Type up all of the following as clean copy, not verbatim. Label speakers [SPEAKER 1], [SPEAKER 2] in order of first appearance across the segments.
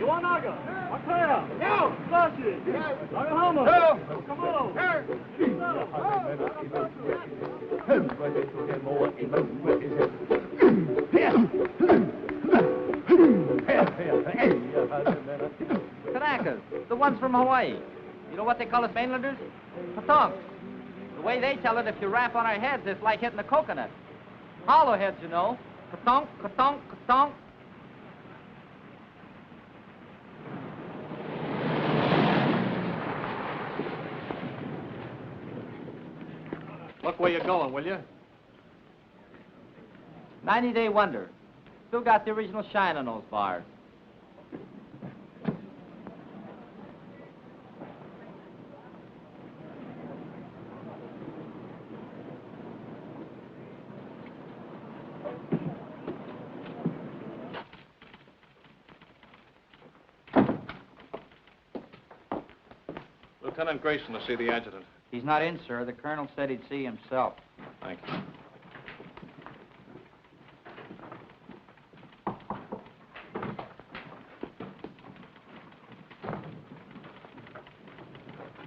[SPEAKER 1] Iwanaga, Akaya, Sashi, Nagahama, Kamado.
[SPEAKER 2] Kanakas, the ones from Hawaii. You know what they call us mainlanders? Patonks. The way they tell it, if you rap on our heads, it's like hitting a coconut. Hollow heads, you know. Katonk, katonk, katonk.
[SPEAKER 1] Look where you're going, will you?
[SPEAKER 2] 90-day wonder. Still got the original shine on those bars.
[SPEAKER 1] Lieutenant Grayson to see the adjutant.
[SPEAKER 2] He's not in, sir. The colonel said he'd see himself.
[SPEAKER 1] Thank you.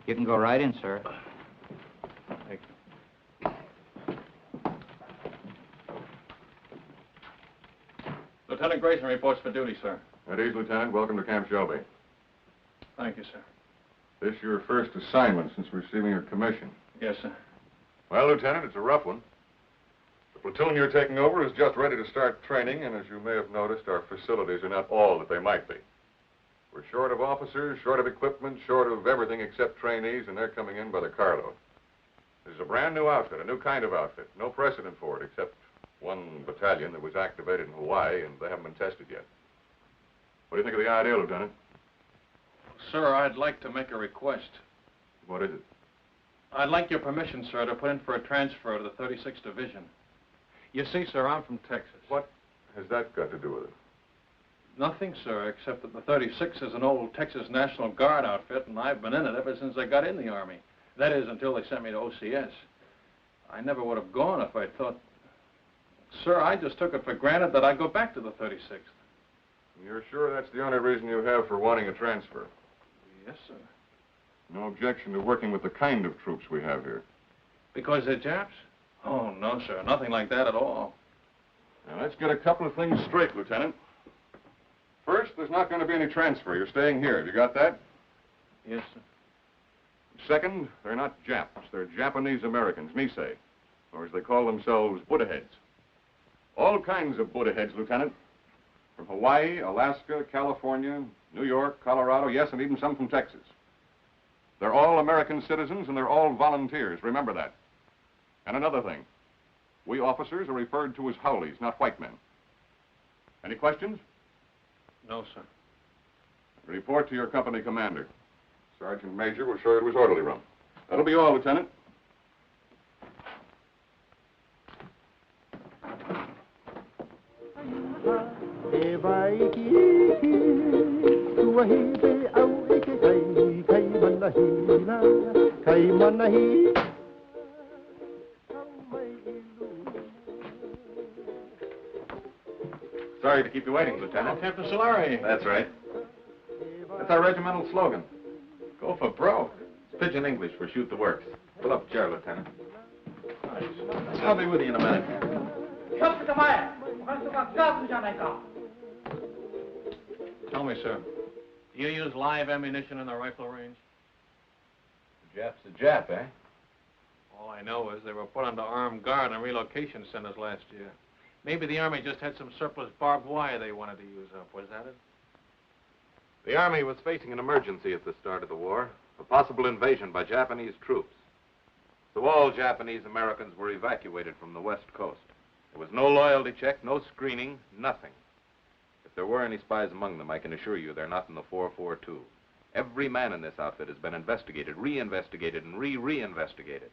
[SPEAKER 2] You can go right in, sir.
[SPEAKER 1] Thank you. Lieutenant Grayson reports for duty, sir.
[SPEAKER 3] At ease, Lieutenant. Welcome to Camp Shelby.
[SPEAKER 1] Thank you, sir.
[SPEAKER 3] This your first assignment since receiving your commission.
[SPEAKER 1] Yes, sir.
[SPEAKER 3] Well, Lieutenant, it's a rough one. The platoon you're taking over is just ready to start training, and as you may have noticed, our facilities are not all that they might be. We're short of officers, short of equipment, short of everything except trainees, and they're coming in by the carload. This is a brand new outfit, a new kind of outfit. No precedent for it, except one battalion that was activated in Hawaii, and they haven't been tested yet. What do you think of the idea, Lieutenant?
[SPEAKER 1] Sir, I'd like to make a request.
[SPEAKER 3] What is it?
[SPEAKER 1] I'd like your permission, sir, to put in for a transfer to the 36th Division. You see, sir, I'm from Texas.
[SPEAKER 3] What has that got to do with it?
[SPEAKER 1] Nothing, sir, except that the 36th is an old Texas National Guard outfit, and I've been in it ever since I got in the Army. That is, until they sent me to OCS. I never would have gone if I thought... Sir, I just took it for granted that I'd go back to the 36th.
[SPEAKER 3] You're sure that's the only reason you have for wanting a transfer?
[SPEAKER 1] Yes, sir.
[SPEAKER 3] No objection to working with the kind of troops we have here?
[SPEAKER 1] Because they're Japs? Oh, no, sir. Nothing like that at all.
[SPEAKER 3] Now, let's get a couple of things straight, Lieutenant. First, there's not going to be any transfer. You're staying here. Have you got that?
[SPEAKER 1] Yes, sir.
[SPEAKER 3] Second, they're not Japs. They're Japanese Americans, Nisei, or as they call themselves, Buddha heads. All kinds of Buddha heads, Lieutenant. From Hawaii, Alaska, California, New York, Colorado, yes, and even some from Texas. They're all American citizens, and they're all volunteers. Remember that. And another thing. We officers are referred to as Howleys, not white men. Any questions?
[SPEAKER 1] No, sir.
[SPEAKER 3] Report to your company commander. Sergeant Major will show you to his orderly room. That'll be all, Lieutenant. Sorry to keep you waiting, Lieutenant.
[SPEAKER 1] Captain Solari.
[SPEAKER 3] That's right. That's our regimental slogan. Go for broke. It's pidgin English for shoot the works. Pull up a chair, Lieutenant. I'll be with you in a minute.
[SPEAKER 1] Tell me, sir, do you use live ammunition in the rifle range?
[SPEAKER 3] The Jap's a Jap, eh?
[SPEAKER 1] All I know is they were put under armed guard in relocation centers last year. Maybe the Army just had some surplus barbed wire they wanted to use up. Was that it?
[SPEAKER 4] The Army was facing an emergency at the start of the war, a possible invasion by Japanese troops. So all Japanese Americans were evacuated from the West Coast. There was no loyalty check, no screening, nothing. If there were any spies among them, I can assure you they're not in the 442. Every man in this outfit has been investigated, re-investigated, and re-investigated.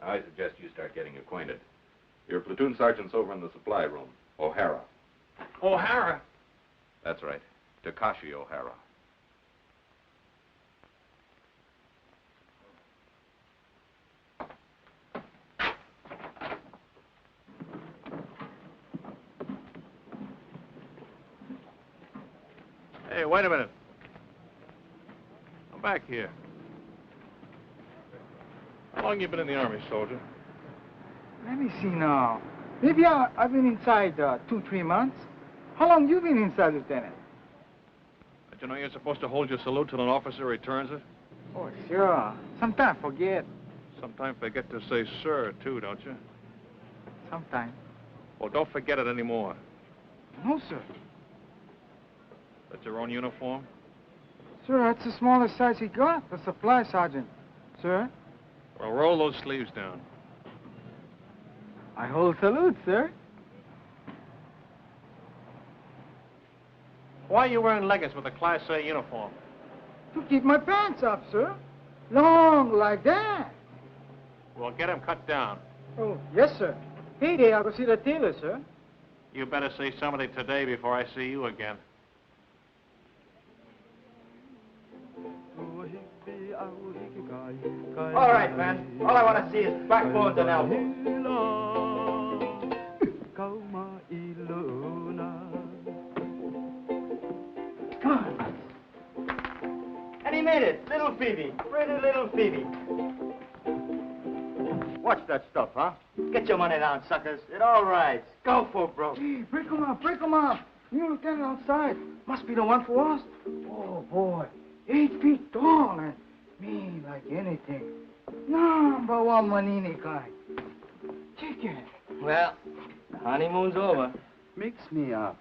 [SPEAKER 4] I suggest you start getting acquainted. Your platoon sergeant's over in the supply room, O'Hara.
[SPEAKER 1] O'Hara?
[SPEAKER 4] That's right, Takashi O'Hara.
[SPEAKER 1] Hey, wait a minute. Come back here. How long you been in the Army, soldier?
[SPEAKER 5] Let me see now. Maybe I've been inside 2-3 months. How long you been inside, Lieutenant?
[SPEAKER 1] But you know you're supposed to hold your salute till an officer returns it?
[SPEAKER 5] Oh, sure. Sometimes forget.
[SPEAKER 1] Sometimes forget to say sir, too, don't you?
[SPEAKER 5] Sometimes.
[SPEAKER 1] Well, don't forget it anymore.
[SPEAKER 5] No, sir.
[SPEAKER 1] That's your own uniform?
[SPEAKER 5] Sir, that's the smallest size he got, the supply sergeant. Sir?
[SPEAKER 1] Well, roll those sleeves down.
[SPEAKER 5] I hold salute, sir.
[SPEAKER 1] Why are you wearing leggings with a Class A uniform?
[SPEAKER 5] To keep my pants up, sir. Long like that.
[SPEAKER 1] Well, get them cut down.
[SPEAKER 5] Oh, yes, sir. Payday, I'll go see the tailor, sir.
[SPEAKER 1] You better see somebody today before I see you again.
[SPEAKER 2] All right, man. All I want to see is backbones and elbows. Come on. And he made it. Little Phoebe. Pretty little Phoebe. Watch that stuff, huh? Get your money down, suckers. It all rides. Go for it, bro.
[SPEAKER 5] Hey, break 'em up, break 'em up. New lieutenant outside. Must be the one for us. Oh, boy. 8 feet tall and mean like anything. Number one Manini kind. Chicken.
[SPEAKER 2] Well, the honeymoon's over.
[SPEAKER 6] Mix me up.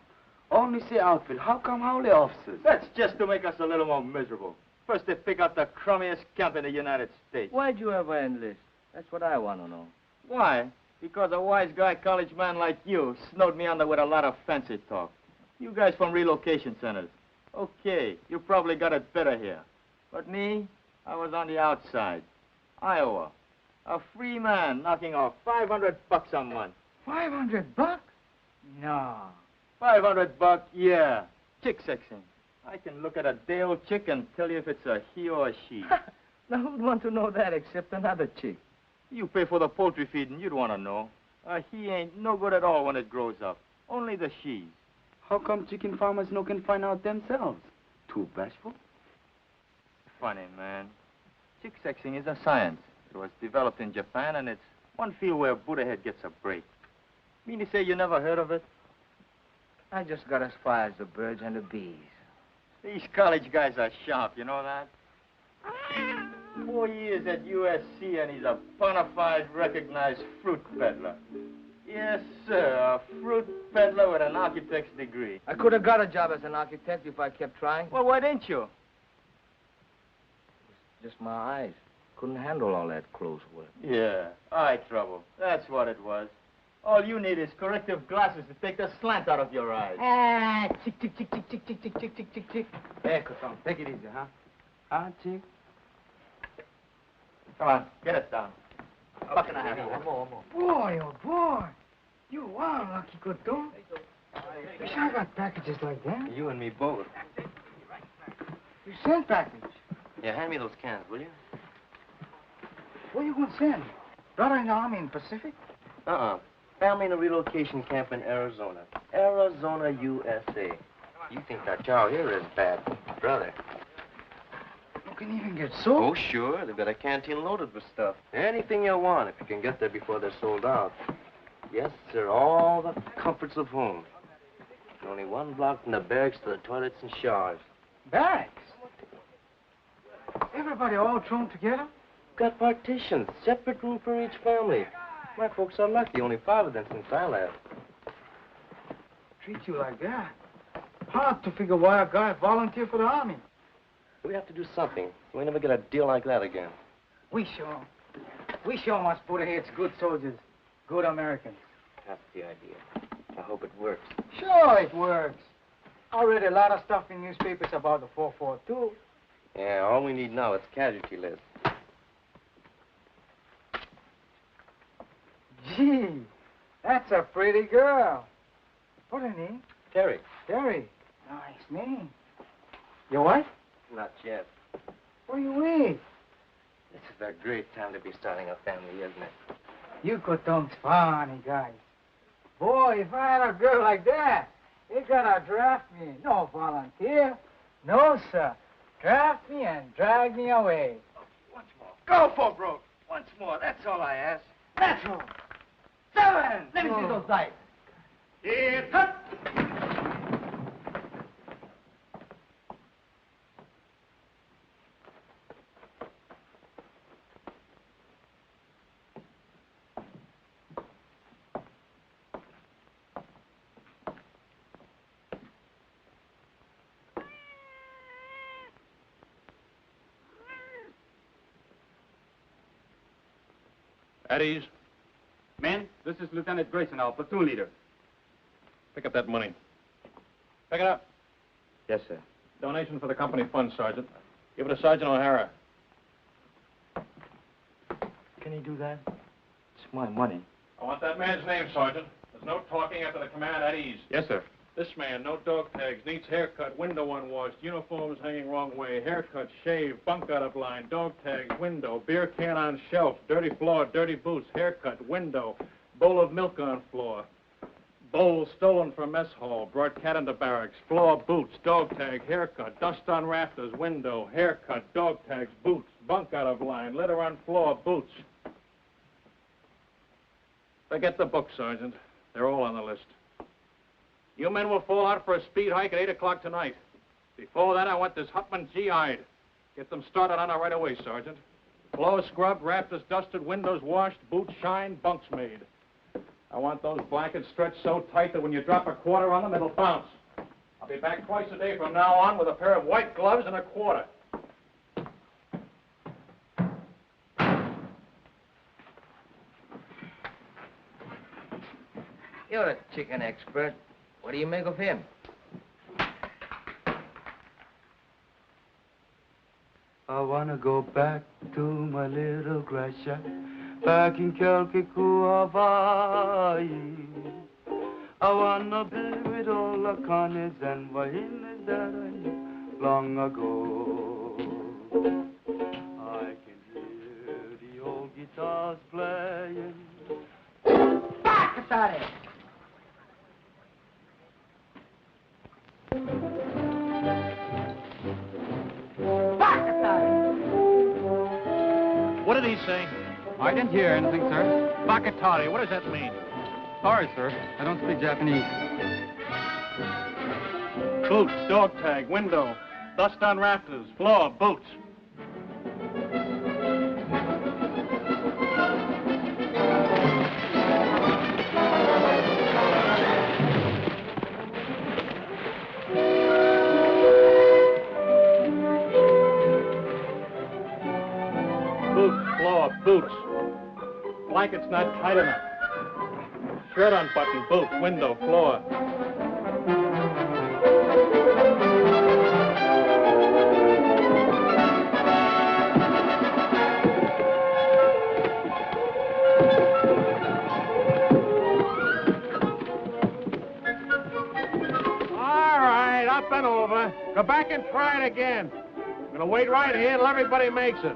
[SPEAKER 6] Only say outfit. How come howly officers?
[SPEAKER 2] That's just to make us a little more miserable. First they pick out the crummiest camp in the United States.
[SPEAKER 6] Why'd you ever enlist? That's what I want to know.
[SPEAKER 2] Why? Because a wise guy college man like you snowed me under with a lot of fancy talk. You guys from relocation centers. Okay, you probably got it better here. But me, I was on the outside. Iowa. A free man knocking off $500 a month.
[SPEAKER 5] $500? No.
[SPEAKER 2] $500, yeah. Chick sexing. I can look at a day-old chick and tell you if it's a he or a she.
[SPEAKER 6] Now, who'd want to know that except another chick?
[SPEAKER 2] You pay for the poultry feeding, you'd want to know. A he ain't no good at all when it grows up. Only the she's.
[SPEAKER 6] How come chicken farmers no can find out themselves? Too bashful?
[SPEAKER 2] Funny, man. Chick sexing is a science. It was developed in Japan, and it's one field where Buddha-head gets a break. Mean to say you never heard of it?
[SPEAKER 6] I just got as far as the birds and the bees.
[SPEAKER 2] These college guys are sharp, you know that? 4 years at USC, and he's a bona fide recognized fruit peddler. Yes, sir, a fruit peddler with an architect's degree.
[SPEAKER 6] I could have got a job as an architect if I kept trying.
[SPEAKER 2] Well, why didn't you?
[SPEAKER 6] Just my eyes. Couldn't handle all that close work.
[SPEAKER 2] Yeah, eye trouble. That's what it was. All you need is corrective glasses to take the slant out of your eyes.
[SPEAKER 5] Ah, chick, chick, chick, chick, chick, chick, chick, chick, chick, chick, chick.
[SPEAKER 6] Hey, Cotton, take it easy, huh?
[SPEAKER 5] Ah, chick.
[SPEAKER 2] Come on, get it down. $1.50.
[SPEAKER 5] Boy, oh, boy. You are lucky, Cotton. Wish I got packages like that.
[SPEAKER 6] You and me both.
[SPEAKER 5] You send package.
[SPEAKER 6] Yeah, hand me those cans, will you?
[SPEAKER 5] Where you gonna send? Brother in the Army in Pacific?
[SPEAKER 6] Family in a relocation camp in Arizona. Arizona, USA. You think that chow here is bad, brother.
[SPEAKER 5] You can even get soap.
[SPEAKER 6] Oh, sure. They've got a canteen loaded with stuff. Anything you want if you can get there before they're sold out. Yes, sir. All the comforts of home. Only one block from the barracks to the toilets and showers.
[SPEAKER 5] Barracks? Everybody all thrown together?
[SPEAKER 6] Got partitions. Separate room for each family. My folks are lucky. Only 5 of them since I left.
[SPEAKER 5] Treat you like that. Hard to figure why a guy volunteered for the Army.
[SPEAKER 6] We have to do something. We never get a deal like that again.
[SPEAKER 5] We show must put ahead good soldiers, good Americans.
[SPEAKER 6] That's the idea. I hope it works.
[SPEAKER 5] Sure, it works. I read a lot of stuff in newspapers about the 442.
[SPEAKER 6] Yeah, all we need now is casualty list.
[SPEAKER 5] Gee, that's a pretty girl. What her name?
[SPEAKER 6] Terry.
[SPEAKER 5] Terry. Nice name. Your wife?
[SPEAKER 6] Not yet.
[SPEAKER 5] What do you wait?
[SPEAKER 6] This is a great time to be starting a family, isn't it?
[SPEAKER 5] You Coton's funny guy. Boy, if I had a girl like that, they gotta draft me. No volunteer. No, sir. Draft me and drag me away.
[SPEAKER 6] Once more. Go for broke. Once more. That's all I ask. That's all. 7.
[SPEAKER 2] Let me see those dice.
[SPEAKER 6] Here, cut.
[SPEAKER 1] At ease.
[SPEAKER 7] Men, this is Lieutenant Grayson, our platoon leader.
[SPEAKER 1] Pick up that money. Pick it up.
[SPEAKER 7] Yes, sir.
[SPEAKER 1] Donation for the company fund, Sergeant. Give it to Sergeant O'Hara.
[SPEAKER 5] Can he do that? It's my money.
[SPEAKER 1] I want that man's name, Sergeant. There's no talking after the command at ease.
[SPEAKER 7] Yes, sir.
[SPEAKER 1] This man, no dog tags, needs haircut, window unwashed, uniforms hanging wrong way, haircut, shave, bunk out of line, dog tags, window, beer can on shelf, dirty floor, dirty boots, haircut, window, bowl of milk on floor, bowl stolen from mess hall, brought cat into barracks, floor, boots, dog tag, haircut, dust on rafters, window, haircut, dog tags, boots, bunk out of line, litter on floor, boots. Forget the book, Sergeant. They're all on the list. You men will fall out for a speed hike at 8 o'clock tonight. Before that, I want this Hutman GI'd. Get them started on it right away, Sergeant. Floors scrubbed, rafters dusted, windows washed, boots shined, bunks made. I want those blankets stretched so tight that when you drop a quarter on them, it'll bounce. I'll be back twice a day from now on with a pair of white gloves and a quarter.
[SPEAKER 6] You're a chicken expert. What do you make of him?
[SPEAKER 8] I wanna go back to my little grass shack back in Kelkiku, Hawaii. I wanna be with all the Connies and Wahinas that I knew long ago. I can hear the old guitars playing.
[SPEAKER 2] Back at it!
[SPEAKER 1] What did he say?
[SPEAKER 7] I didn't hear anything, sir.
[SPEAKER 1] Bakatari, what does that mean?
[SPEAKER 7] Sorry, sir. I don't speak Japanese.
[SPEAKER 1] Boots, dog tag, window, dust on rafters, floor, boots. Boots. Blanket's not tight enough. Shirt unbuttoned, boots, window, floor. All right, up and over. Go back and try it again. I'm gonna wait right here until everybody makes it.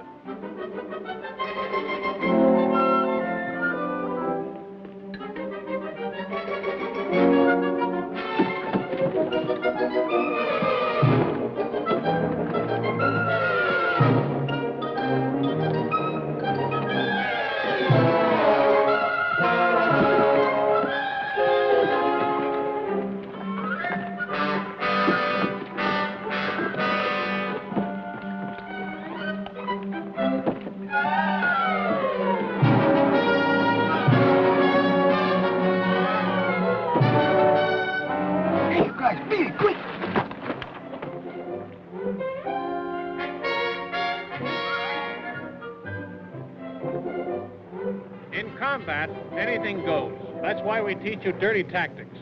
[SPEAKER 1] In combat, anything goes. That's why we teach you dirty tactics.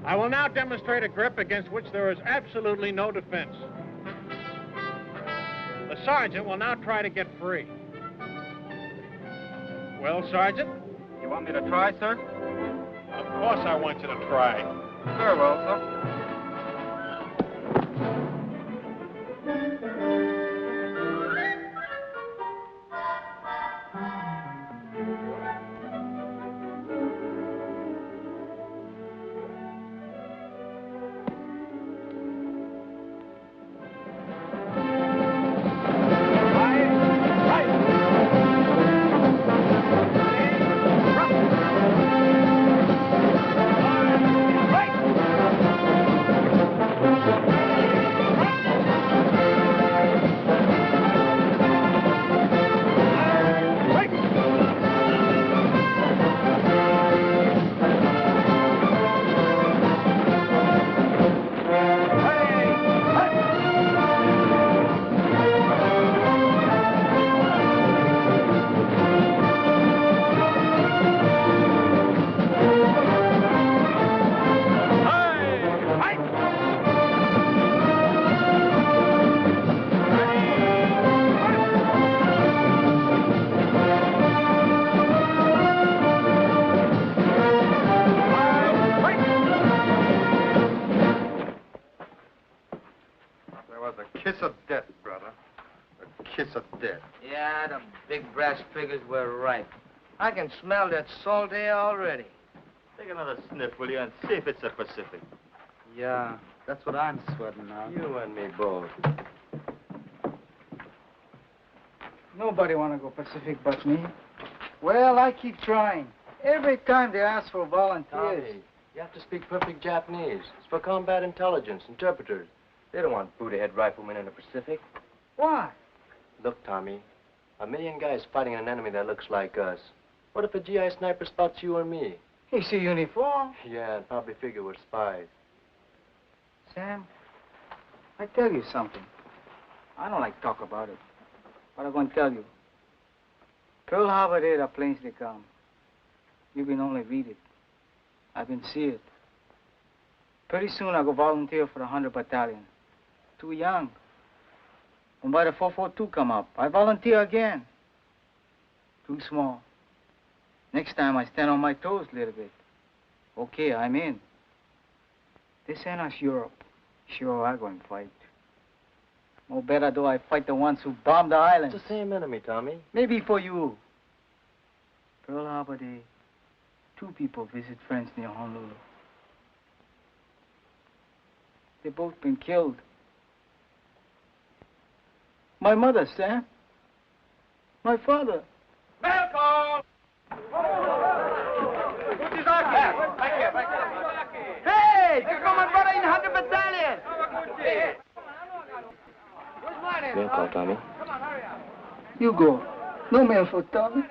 [SPEAKER 1] I will now demonstrate a grip against which there is absolutely no defense. The sergeant will now try to get free. Well, Sergeant?
[SPEAKER 7] You want me to try, sir?
[SPEAKER 1] Of course I want you to try.
[SPEAKER 7] Very well, sir.
[SPEAKER 6] brass figures were ripe. I can smell that salt air already.
[SPEAKER 8] Take another sniff, will you, and see if it's a Pacific.
[SPEAKER 5] Yeah, that's what I'm sweating now.
[SPEAKER 6] You and me both.
[SPEAKER 5] Nobody want to go Pacific but me. Well, I keep trying. Every time they ask for volunteers.
[SPEAKER 6] Tommy, you have to speak perfect Japanese. It's for combat intelligence, interpreters. They don't want Buddha-head riflemen in the Pacific.
[SPEAKER 5] Why?
[SPEAKER 6] Look, Tommy, 1 million guys fighting an enemy that looks like us. What if a GI sniper spots you or me?
[SPEAKER 5] He see uniform.
[SPEAKER 6] Yeah, and probably figure we're spies.
[SPEAKER 5] Sam, I tell you something. I don't like talk about it, but I'm going to tell you. Pearl Harbor there, the planes they come. You can only read it. I've been see it. Pretty soon I'll go volunteer for the 100 Battalion. Too young. When by the 442 come up, I volunteer again. Too small. Next time I stand on my toes a little bit. Okay, I'm in. This ain't us Europe. Sure, I'm going to fight. No better do I fight the ones who bombed the island.
[SPEAKER 6] It's the same enemy, Tommy.
[SPEAKER 5] Maybe for you. Pearl Harbor Day, 2 people visit friends near Honolulu. They both been killed. My mother, Sam. My father.
[SPEAKER 2] Welcome! Hey, here come my brother in 100 Battalion! Where's my name?
[SPEAKER 6] Mail call, Tommy.
[SPEAKER 5] You go. No mail for Tommy.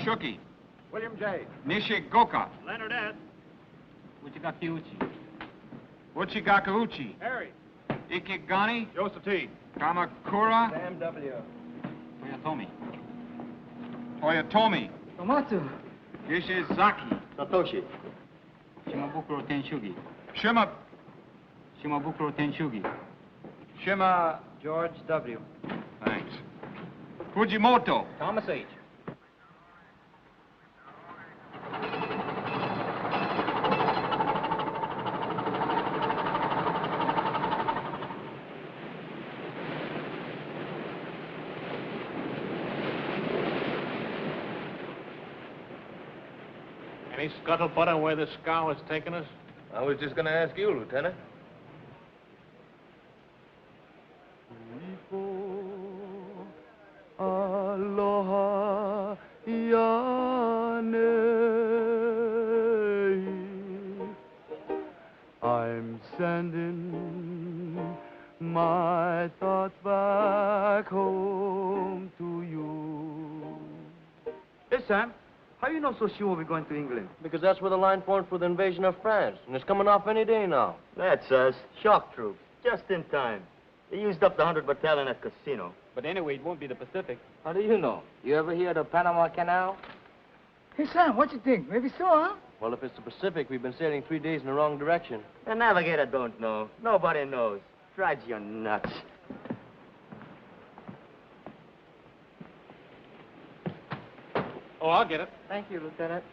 [SPEAKER 1] Shuki.
[SPEAKER 7] William J.
[SPEAKER 1] Nishigoka.
[SPEAKER 7] Leonard S. Uchigaki-uchi.
[SPEAKER 1] Uchigakauchi.
[SPEAKER 7] Harry.
[SPEAKER 1] Ikigani.
[SPEAKER 7] Joseph T.
[SPEAKER 1] Kamakura.
[SPEAKER 6] Sam W.
[SPEAKER 7] Toyotomi.
[SPEAKER 1] Toyotomi.
[SPEAKER 5] Tomatsu.
[SPEAKER 1] Ishizaki.
[SPEAKER 8] Satoshi.
[SPEAKER 7] Shimabukuro Tenshugi.
[SPEAKER 1] Shimabukuro
[SPEAKER 7] Tenshugi.
[SPEAKER 2] George W.
[SPEAKER 1] Thanks. Fujimoto.
[SPEAKER 2] Thomas H.
[SPEAKER 1] Any scuttlebutt on where this scow has taken us?
[SPEAKER 6] I was just going to ask you, Lieutenant.
[SPEAKER 8] Aloha Yane. I'm sending my thoughts back home to you.
[SPEAKER 6] Hey, Sam. How you know so sure we're going to England? Because that's where the line formed for the invasion of France, and it's coming off any day now.
[SPEAKER 8] That's us. Shock troops. Just in time. They used up the 100 Battalion at Casino.
[SPEAKER 7] But anyway, it won't be the Pacific.
[SPEAKER 2] How do you know? You ever hear of the Panama Canal?
[SPEAKER 5] Hey, Sam, what you think? Maybe so, huh?
[SPEAKER 6] Well, if it's the Pacific, we've been sailing 3 days in the wrong direction.
[SPEAKER 8] The navigator don't know. Nobody knows. Drives you nuts.
[SPEAKER 1] Oh, I'll get it.
[SPEAKER 2] Thank you, Lieutenant.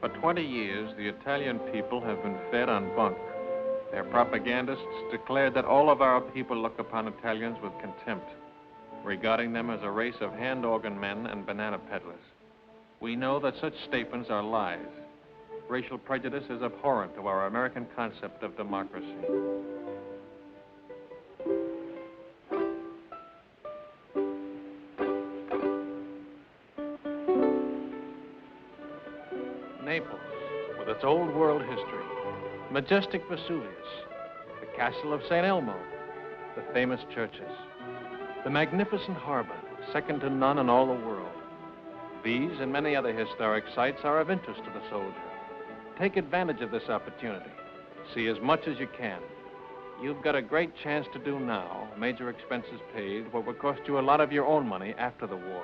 [SPEAKER 1] For 20 years, the Italian people have been fed on bunk. Their propagandists declared that all of our people look upon Italians with contempt, regarding them as a race of hand organ men and banana peddlers. We know that such statements are lies. racial prejudice is abhorrent to our American concept of democracy. Naples, with its old world history, majestic Vesuvius, the castle of St. Elmo, the famous churches, the magnificent harbor, second to none in all the world. These and many other historic sites are of interest to the soldier. Take advantage of this opportunity. See as much as you can. You've got a great chance to do now, major expenses paid, what will cost you a lot of your own money after the war.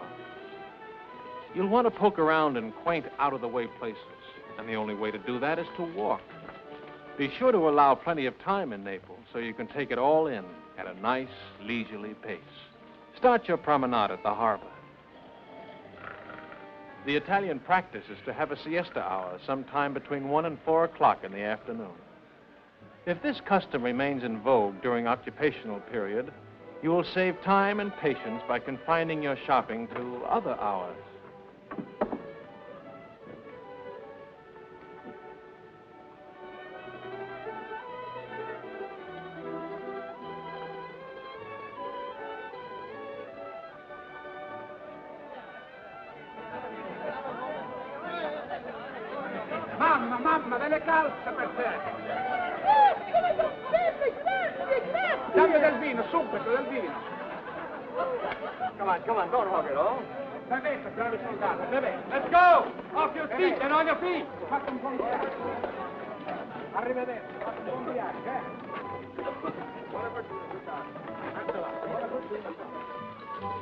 [SPEAKER 1] You'll want to poke around in quaint, out-of-the-way places, and the only way to do that is to walk. Be sure to allow plenty of time in Naples so you can take it all in at a nice, leisurely pace. Start your promenade at the harbor. The Italian practice is to have a siesta hour sometime between 1 and 4 o'clock in the afternoon. If this custom remains in vogue during occupational period, you will save time and patience by confining your shopping to other hours.
[SPEAKER 5] Mamma, delle calze per te! Dammi del vino, subito, del vino!
[SPEAKER 6] Come on, don't hog it all.
[SPEAKER 5] Bevete, bravi soldati, bevete! Let's go! Off your feet and on your feet! Fate un buon viaggio! Arrivederci, fate un buon viaggio, Buona fortuna, buona fortuna.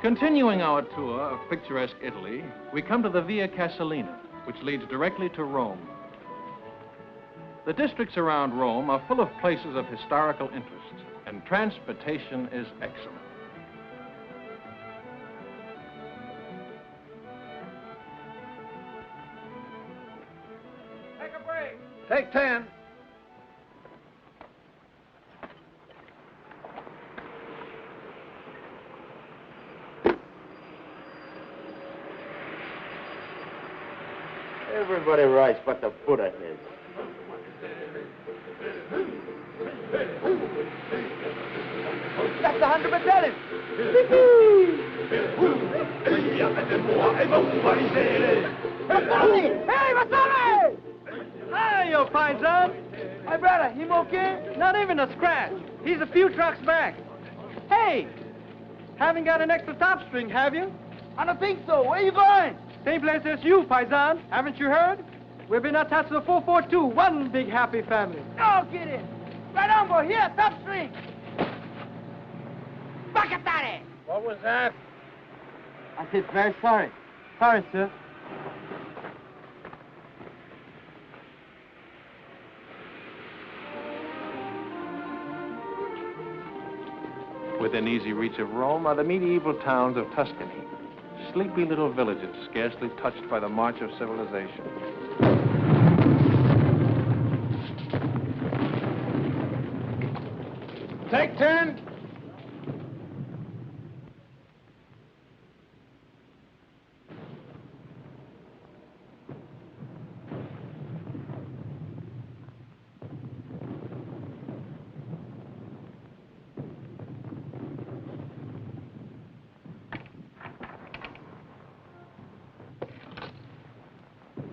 [SPEAKER 1] Continuing our tour of picturesque Italy, we come to the Via Casalina, which leads directly to Rome. The districts around Rome are full of places of historical interest, and transportation is excellent.
[SPEAKER 5] Take a break. Take 10.
[SPEAKER 6] Everybody writes but the Buddha heads.
[SPEAKER 5] That's 100 battalion. Hey, Vasile!
[SPEAKER 2] Hi, you paisan.
[SPEAKER 5] My brother, him okay?
[SPEAKER 2] Not even a scratch. He's a few trucks back. Hey, haven't got an extra top string, have you?
[SPEAKER 5] I don't think so. Where you going?
[SPEAKER 2] Same place as you, paisan. Haven't you heard? We've been attached to the 442, one big happy family.
[SPEAKER 5] No, get it. Right on, boy. Here, top string. Bacatare!
[SPEAKER 1] What was that?
[SPEAKER 2] I said very sorry. Sorry, sir.
[SPEAKER 1] Within easy reach of Rome are the medieval towns of Tuscany. Sleepy little villages, scarcely touched by the march of civilization.
[SPEAKER 5] Take 10.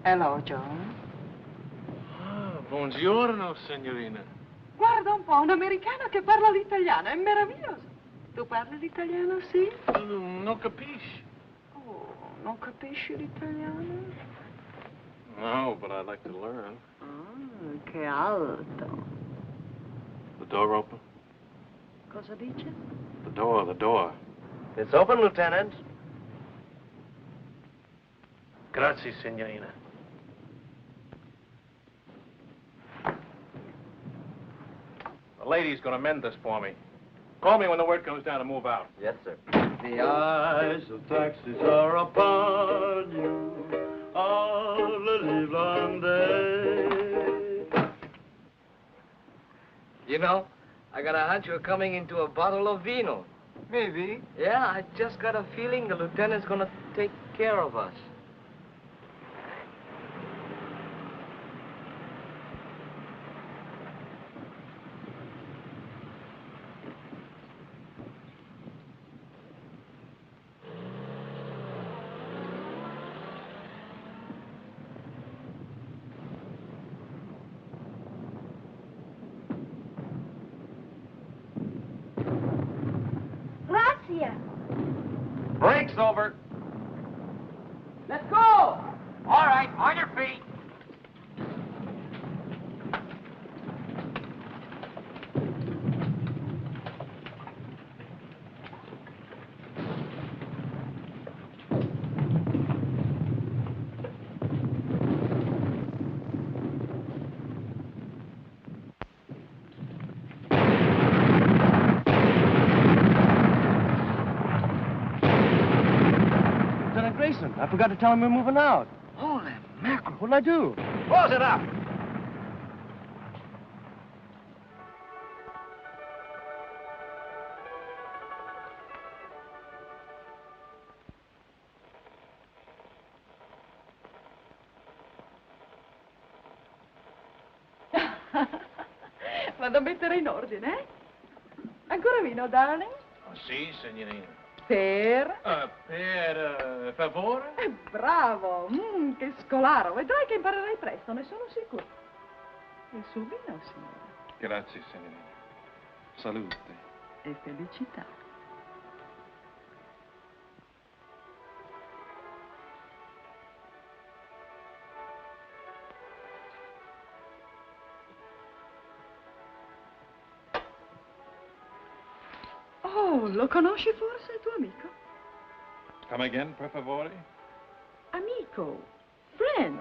[SPEAKER 9] Hello, John.
[SPEAKER 1] Ah, buongiorno, signorina.
[SPEAKER 9] Guarda un po', un americano che parla l'italiano, è meraviglioso. Tu parli l'italiano, sì?
[SPEAKER 1] Non capisci.
[SPEAKER 9] Oh, non capisci l'italiano?
[SPEAKER 1] No, but I'd like to learn.
[SPEAKER 9] Ah, che alto.
[SPEAKER 1] The door open?
[SPEAKER 9] Cosa dice?
[SPEAKER 1] The door.
[SPEAKER 6] It's open, Lieutenant.
[SPEAKER 1] Grazie, signorina. The lady's gonna mend this for me. Call me when the word comes down to move out.
[SPEAKER 6] Yes, sir.
[SPEAKER 8] The eyes of taxis are upon you all the livelong day.
[SPEAKER 6] You know, I got a hunch we're coming into a bottle of vino.
[SPEAKER 5] Maybe.
[SPEAKER 6] Yeah, I just got a feeling the lieutenant's gonna take care of us.
[SPEAKER 9] Garcia.
[SPEAKER 4] Brakes over.
[SPEAKER 2] Let's go! All right, on your feet.
[SPEAKER 6] Lieutenant Grayson, I forgot to tell him we're moving out.
[SPEAKER 5] Holy mackerel.
[SPEAKER 6] What'd I do?
[SPEAKER 4] Close it up.
[SPEAKER 9] Vado a mettere in ordine, eh? Ancora vino, darling?
[SPEAKER 1] Sì, signorina.
[SPEAKER 9] Per?
[SPEAKER 1] Per favore?
[SPEAKER 9] Bravo, che scolaro. Vedrai che imparerai presto, ne sono sicuro. Il suo vino, signora.
[SPEAKER 1] Grazie, signorina. Salute.
[SPEAKER 9] E felicità. Oh, lo conosci forse il tuo amico?
[SPEAKER 1] Come again, per favore?
[SPEAKER 9] Amico, friend.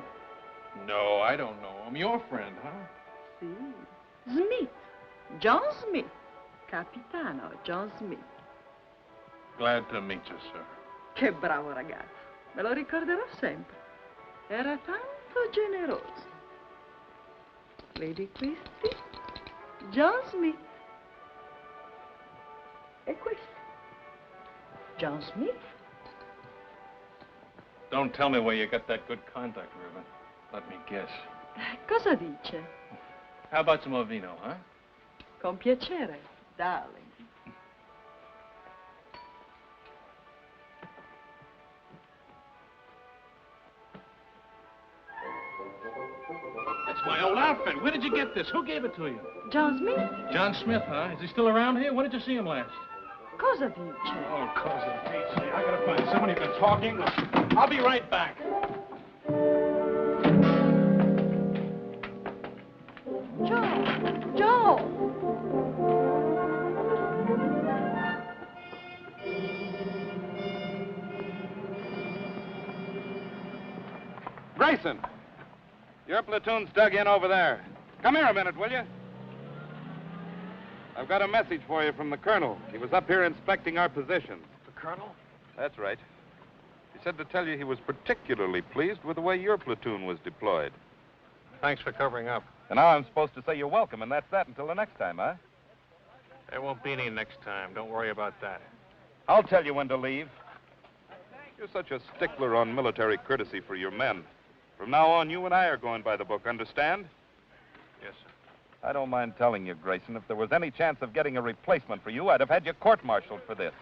[SPEAKER 1] No, I don't know him. Your friend, huh?
[SPEAKER 9] Sì. Smith. John Smith. Capitano John Smith.
[SPEAKER 1] Glad to meet you, sir.
[SPEAKER 9] Che bravo ragazzo. Me lo ricorderò sempre. Era tanto generoso. Vedi questi? John Smith. E questo? John Smith.
[SPEAKER 1] Don't tell me where you got that good contact, Reuben. Let me guess.
[SPEAKER 9] Cosa dice?
[SPEAKER 1] How about some more vino, huh?
[SPEAKER 9] Con piacere, darling.
[SPEAKER 1] That's my old outfit. Where did you get this? Who gave it to you?
[SPEAKER 9] John Smith?
[SPEAKER 1] John Smith, huh? Is he still around here? When did you see him last?
[SPEAKER 9] Cosa dice?
[SPEAKER 1] Oh, cosa dice. I gotta find somebody who's been talking. I'll be right back.
[SPEAKER 9] Joe! Joe!
[SPEAKER 4] Grayson, your platoon's dug in over there. Come here a minute, will you? I've got a message for you from the colonel. He was up here inspecting our positions.
[SPEAKER 1] The colonel?
[SPEAKER 4] That's right. He said to tell you he was particularly pleased with the way your platoon was deployed.
[SPEAKER 1] Thanks for covering up.
[SPEAKER 4] And now I'm supposed to say you're welcome, and that's that until the next time, huh?
[SPEAKER 1] There won't be any next time. Don't worry about that.
[SPEAKER 4] I'll tell you when to leave. You're such a stickler on military courtesy for your men. From now on, you and I are going by the book, understand?
[SPEAKER 1] Yes, sir.
[SPEAKER 4] I don't mind telling you, Grayson, if there was any chance of getting a replacement for you, I'd have had you court-martialed for this.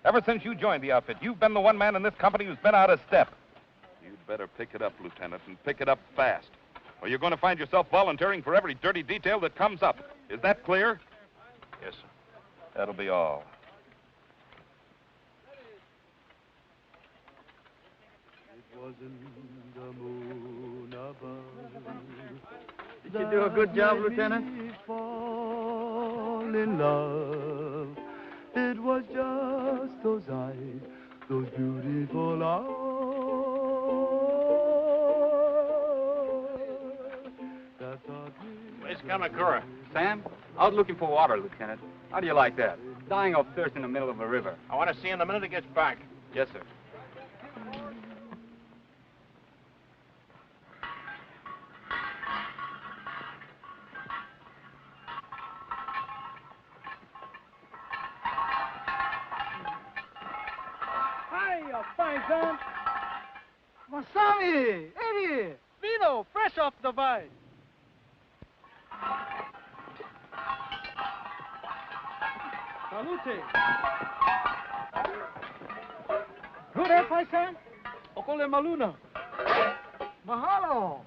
[SPEAKER 4] Ever since you joined the outfit, you've been the one man in this company who's been out of step. You'd better pick it up, Lieutenant, and pick it up fast. Or you're going to find yourself volunteering for every dirty detail that comes up. Is that clear?
[SPEAKER 1] Yes, sir.
[SPEAKER 4] That'll be all.
[SPEAKER 8] It wasn't the moon above.
[SPEAKER 5] Did you do a good job, Lieutenant?
[SPEAKER 8] Fall in love. It was just those eyes, those beautiful eyes. That taught me.
[SPEAKER 7] Where's Kamakura? Sam, out looking for water, Lieutenant. How do you like that? Dying of thirst in the middle of a river.
[SPEAKER 1] I want to see him the minute he gets back.
[SPEAKER 7] Yes, sir.
[SPEAKER 5] Hiya, fine, son. Masami, Eddie, vino, fresh off the vine. Salute. Good, eh, paisan? Okole maluna. Mahalo.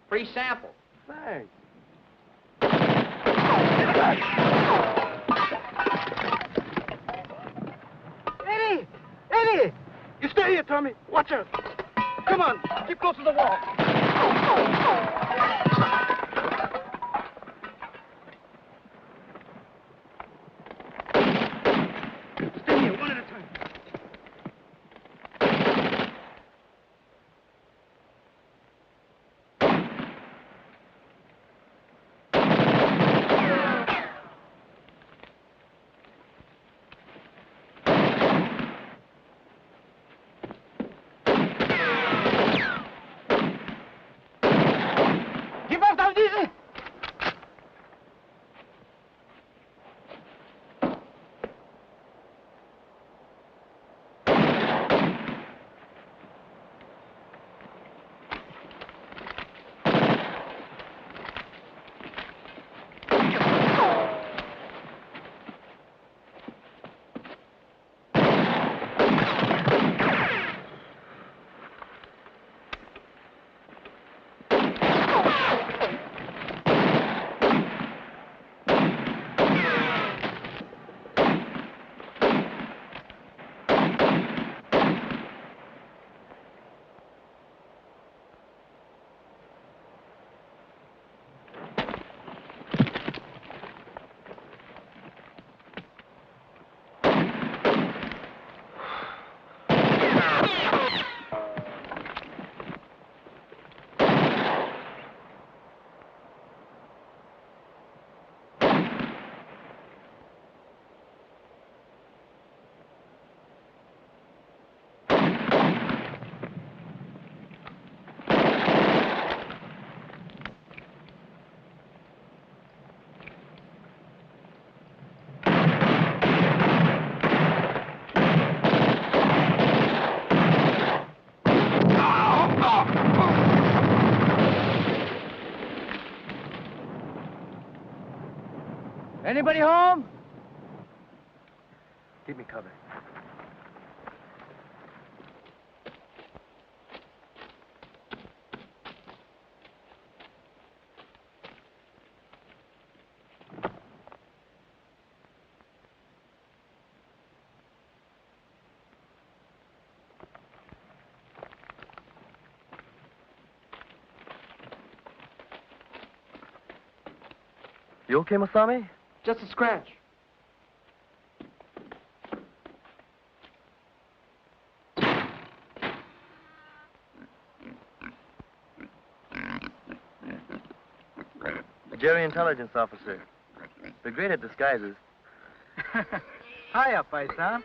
[SPEAKER 2] Free sample.
[SPEAKER 5] Thanks. Hey! You stay here, Tommy. Watch out. Come on. Keep close to the wall. Stay here, one at a time. Keep up, Tom Diesel!
[SPEAKER 2] Anybody home?
[SPEAKER 6] Keep me covered. You okay, Masami?
[SPEAKER 5] Just a scratch.
[SPEAKER 6] Jerry, intelligence officer. They're great at disguises.
[SPEAKER 5] Hiya, paisan.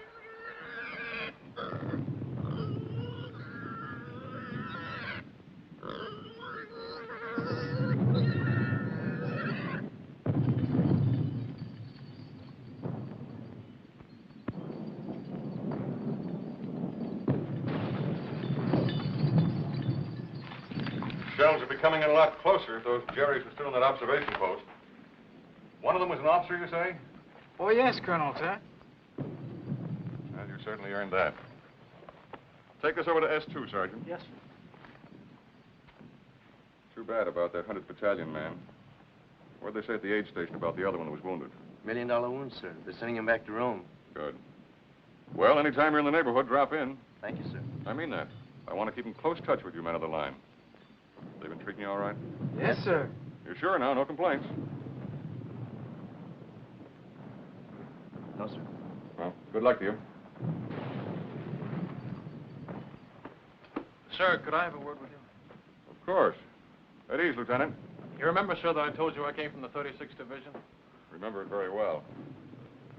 [SPEAKER 3] Shells are becoming a lot closer if those Jerrys were still in that observation post. One of them was an officer, you say?
[SPEAKER 5] Oh, yes, Colonel, sir.
[SPEAKER 3] Well, you certainly earned that. Take this over to S2, Sergeant.
[SPEAKER 5] Yes, sir.
[SPEAKER 3] Too bad about that 100th Battalion man. What'd they say at the aid station about the other one that was wounded?
[SPEAKER 6] $1 million wound, sir. They're sending him back to Rome.
[SPEAKER 3] Good. Well, anytime you're in the neighborhood, drop in.
[SPEAKER 6] Thank you, sir.
[SPEAKER 3] I mean that. I want to keep in close touch with you men of the line. They've been treating you all right?
[SPEAKER 5] Yes, sir.
[SPEAKER 3] You're sure now? No complaints?
[SPEAKER 6] No, sir.
[SPEAKER 3] Well, good luck to you.
[SPEAKER 1] Sir, could I have a word with you?
[SPEAKER 3] Of course. At ease, Lieutenant.
[SPEAKER 1] You remember, sir, that I told you I came from the 36th Division?
[SPEAKER 3] Remember it very well.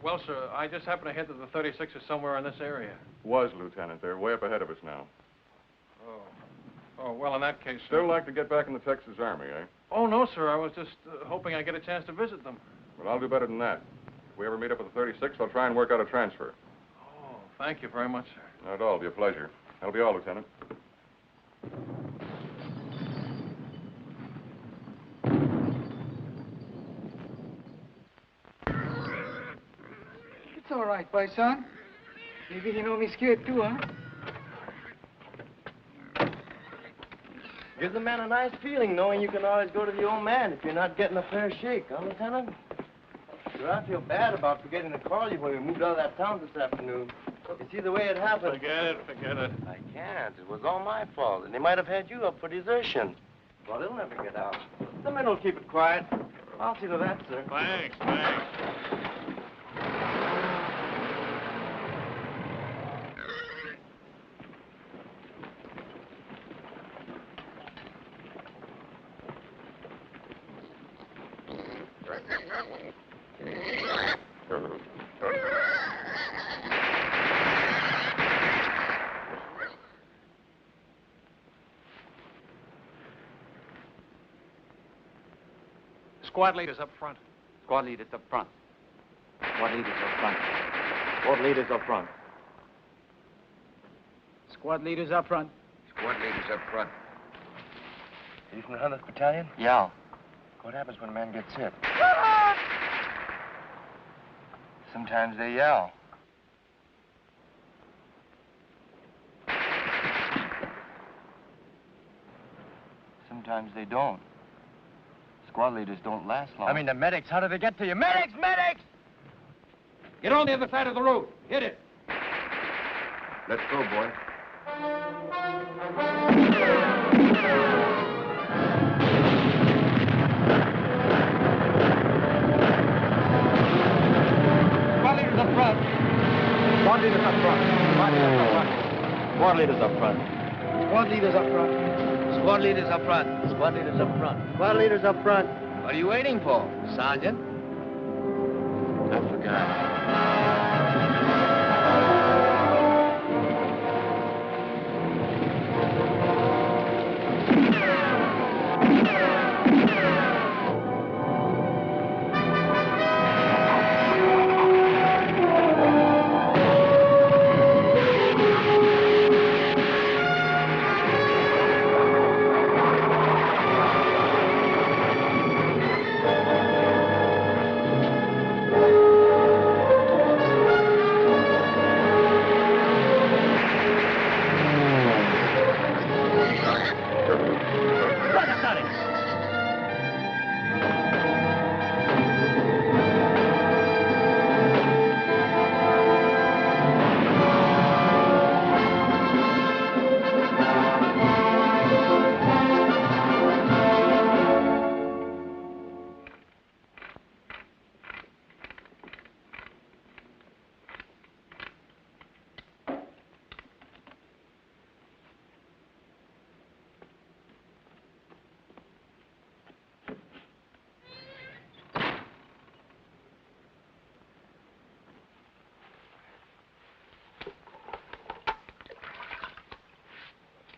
[SPEAKER 1] Well, sir, I just happen to hear that the 36th is somewhere in this area.
[SPEAKER 3] Was, Lieutenant. They're way up ahead of us now.
[SPEAKER 1] Oh. Oh, well, in that case, sir...
[SPEAKER 3] Still like to get back in the Texas Army, eh?
[SPEAKER 1] Oh, no, sir. I was just hoping I'd get a chance to visit them.
[SPEAKER 3] Well, I'll do better than that. If we ever meet up with the 36th, I'll try and work out a transfer.
[SPEAKER 1] Oh, thank you very much, sir.
[SPEAKER 3] Not at all. It'll be a pleasure. That'll be all, Lieutenant.
[SPEAKER 5] It's all right, paisan. Maybe he know me scared too, huh?
[SPEAKER 6] Gives the man a nice feeling knowing you can always go to the old man if you're not getting a fair shake, huh, Lieutenant? Sir, I feel bad about forgetting to call you when we moved out of that town this afternoon. You see the way it happened.
[SPEAKER 1] Forget it.
[SPEAKER 6] I can't. It was all my fault, and they might have had you up for desertion. Well, they'll never get out. The men will keep it quiet. I'll see to that, sir.
[SPEAKER 1] Thanks. Squad leaders up front.
[SPEAKER 7] Squad leaders up front.
[SPEAKER 2] Squad leaders up front. Squad leaders up front.
[SPEAKER 5] Squad leaders up front.
[SPEAKER 4] Squad leaders up front.
[SPEAKER 6] Are you from the 100th Battalion?
[SPEAKER 2] Yeah.
[SPEAKER 6] What happens when a man gets hit? Sometimes they yell. Sometimes they don't. Squad leaders don't last long.
[SPEAKER 2] I mean, the medics, how did they get to you? Medics! Medics!
[SPEAKER 1] Get on the other side of the road. Hit it.
[SPEAKER 3] Let's go, boy.
[SPEAKER 2] Squad leaders up front. Squad leaders up front. Squad leaders up front.
[SPEAKER 5] Squad leaders up front.
[SPEAKER 2] Squad leaders up front. Squad leaders up front.
[SPEAKER 6] Squad leaders up front.
[SPEAKER 2] What are you waiting for, Sergeant?
[SPEAKER 6] I forgot.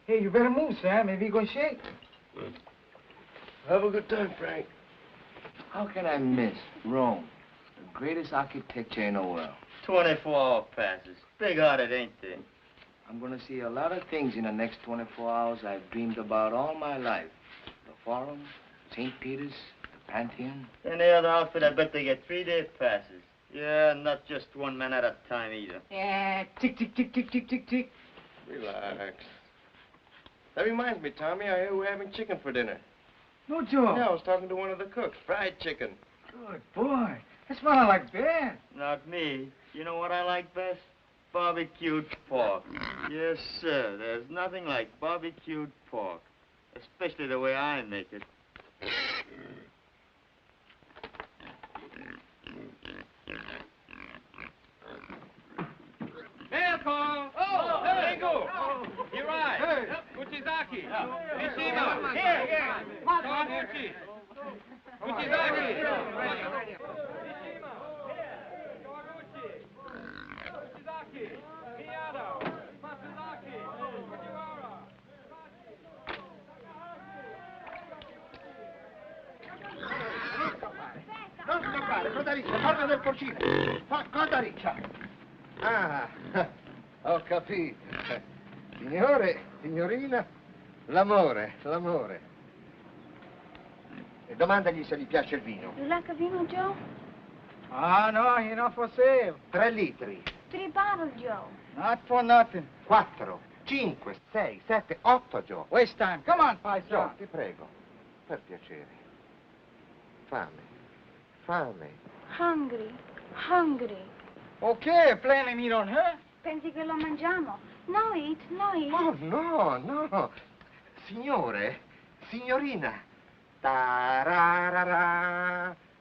[SPEAKER 5] Hey, you better move, Sam. Maybe you're going to shake.
[SPEAKER 6] Have a good time, Frank.
[SPEAKER 2] How can I miss Rome, the greatest architecture in the world?
[SPEAKER 6] 24-hour passes. Big-hearted, ain't they?
[SPEAKER 2] I'm going to see a lot of things in the next 24 hours I've dreamed about all my life. The Forum, St. Peter's, the Pantheon.
[SPEAKER 6] Any other outfit, I bet they get 3-day passes. Yeah, not just one man at a time either.
[SPEAKER 5] Yeah, tick, tick, tick, tick, tick, tick, tick.
[SPEAKER 6] Relax. That reminds me, Tommy, I hear we're having chicken for dinner.
[SPEAKER 5] No joke.
[SPEAKER 6] Yeah, I was talking to one of the cooks. Fried chicken.
[SPEAKER 5] Good boy. That's what I like best.
[SPEAKER 6] Not me. You know what I like best? Barbecued pork. Yes, sir. There's nothing like barbecued pork. Especially the way I make it.
[SPEAKER 7] Mail call! Oh, Ringo! Hirai! Hey! Uchizaki! Mishima!
[SPEAKER 5] Here.
[SPEAKER 7] Kawaguchi! Uchizaki! Miyada! Matsuzaki! Fujiwara!
[SPEAKER 5] Non scappare, coda riccia, guarda del porcino. Fa coda riccia.
[SPEAKER 10] Ah, ho capito. Signore, signorina, l'amore. E domandagli se gli piace il vino.
[SPEAKER 11] You like a vino, Joe?
[SPEAKER 5] Ah, no, you're not for sale.
[SPEAKER 10] 3 litri,
[SPEAKER 11] 3 bottles, Joe.
[SPEAKER 5] Not for nothing.
[SPEAKER 10] 4, 5, 6, 7, 8, Joe.
[SPEAKER 5] Waste time. Come on,
[SPEAKER 10] Joe,
[SPEAKER 5] paisa.
[SPEAKER 10] ti prego, per piacere. Fame.
[SPEAKER 11] Hungry. Hungry.
[SPEAKER 5] Okay, plan and eat on her.
[SPEAKER 11] Pensi che lo mangiamo? No eat, no eat.
[SPEAKER 10] Oh, no, no. Signore, signorina. Ta-ra-ra-ra,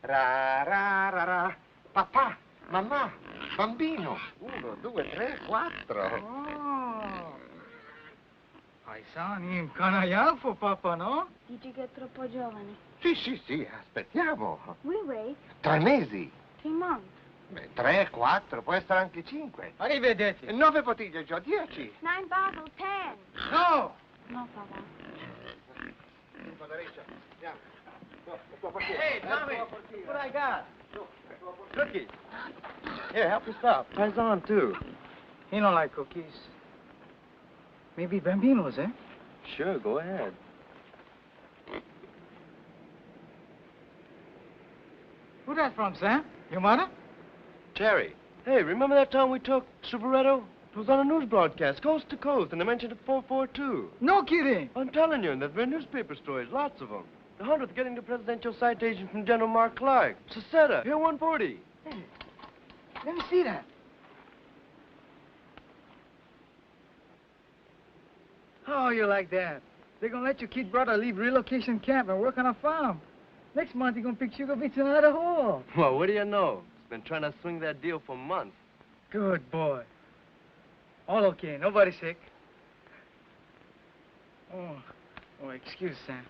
[SPEAKER 10] ra-ra-ra-ra. Papà, mamma, bambino. 1, 2, 3, 4.
[SPEAKER 5] Oh. Paisani, canaiafo, Papa, no?
[SPEAKER 11] Dici che è troppo giovane.
[SPEAKER 10] Sì, sì, sì, aspettiamo.
[SPEAKER 11] We wait
[SPEAKER 10] 3 mesi.
[SPEAKER 11] 3 months.
[SPEAKER 10] Beh, 3, 4, può essere anche 5.
[SPEAKER 5] Arrivederci.
[SPEAKER 10] 9 bottiglie, Gio, 10.
[SPEAKER 11] 9 bottles, 10.
[SPEAKER 5] No!
[SPEAKER 11] No, papà.
[SPEAKER 2] Hey, Tommy, what I got? Cookies. Here, help yourself.
[SPEAKER 8] Paisan, too.
[SPEAKER 5] He don't like cookies. Maybe Bambino's, eh?
[SPEAKER 8] Sure, go ahead.
[SPEAKER 5] Who that from, Sam? Your mother?
[SPEAKER 6] Terry. Hey, remember that time we took Superetto? It was on a news broadcast, coast to coast, and they mentioned it 442.
[SPEAKER 5] No kidding.
[SPEAKER 6] I'm telling you, and there's been newspaper stories, lots of them. The 100th getting the presidential citation from General Mark Clark. Seceta, here 140.
[SPEAKER 5] Hey, let me see that. Oh, you like that? They're gonna let your kid brother leave relocation camp and work on a farm. Next month, you're gonna pick sugar beets in another hole.
[SPEAKER 6] Well, what do you know? He's been trying to swing that deal for months.
[SPEAKER 5] Good boy. All okay, nobody sick. Oh, excuse, Sam.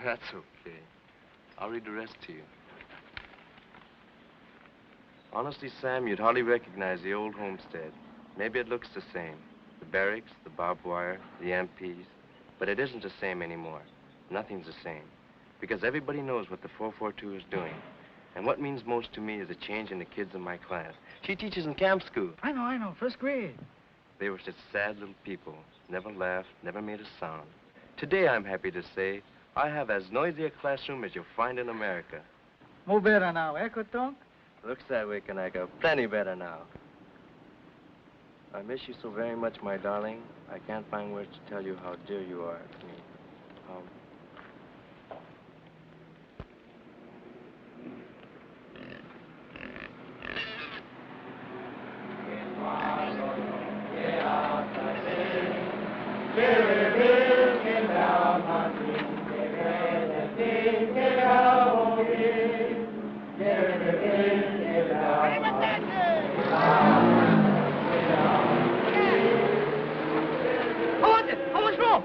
[SPEAKER 6] That's okay. I'll read the rest to you. Honestly, Sam, you'd hardly recognize the old homestead. Maybe it looks the same. The barracks, the barbed wire, the MPs. But it isn't the same anymore. Nothing's the same. Because everybody knows what the 442 is doing. And what means most to me is a change in the kids in my class. She teaches in camp school.
[SPEAKER 5] I know, first grade.
[SPEAKER 6] They were such sad little people. Never laughed, never made a sound. Today, I'm happy to say, I have as noisy a classroom as you'll find in America.
[SPEAKER 5] More better now, eh, Kotonk?
[SPEAKER 6] Looks that way, Kanaka. Plenty better now. I miss you so very much, my darling. I can't find words to tell you how dear you are to me.
[SPEAKER 5] How much more?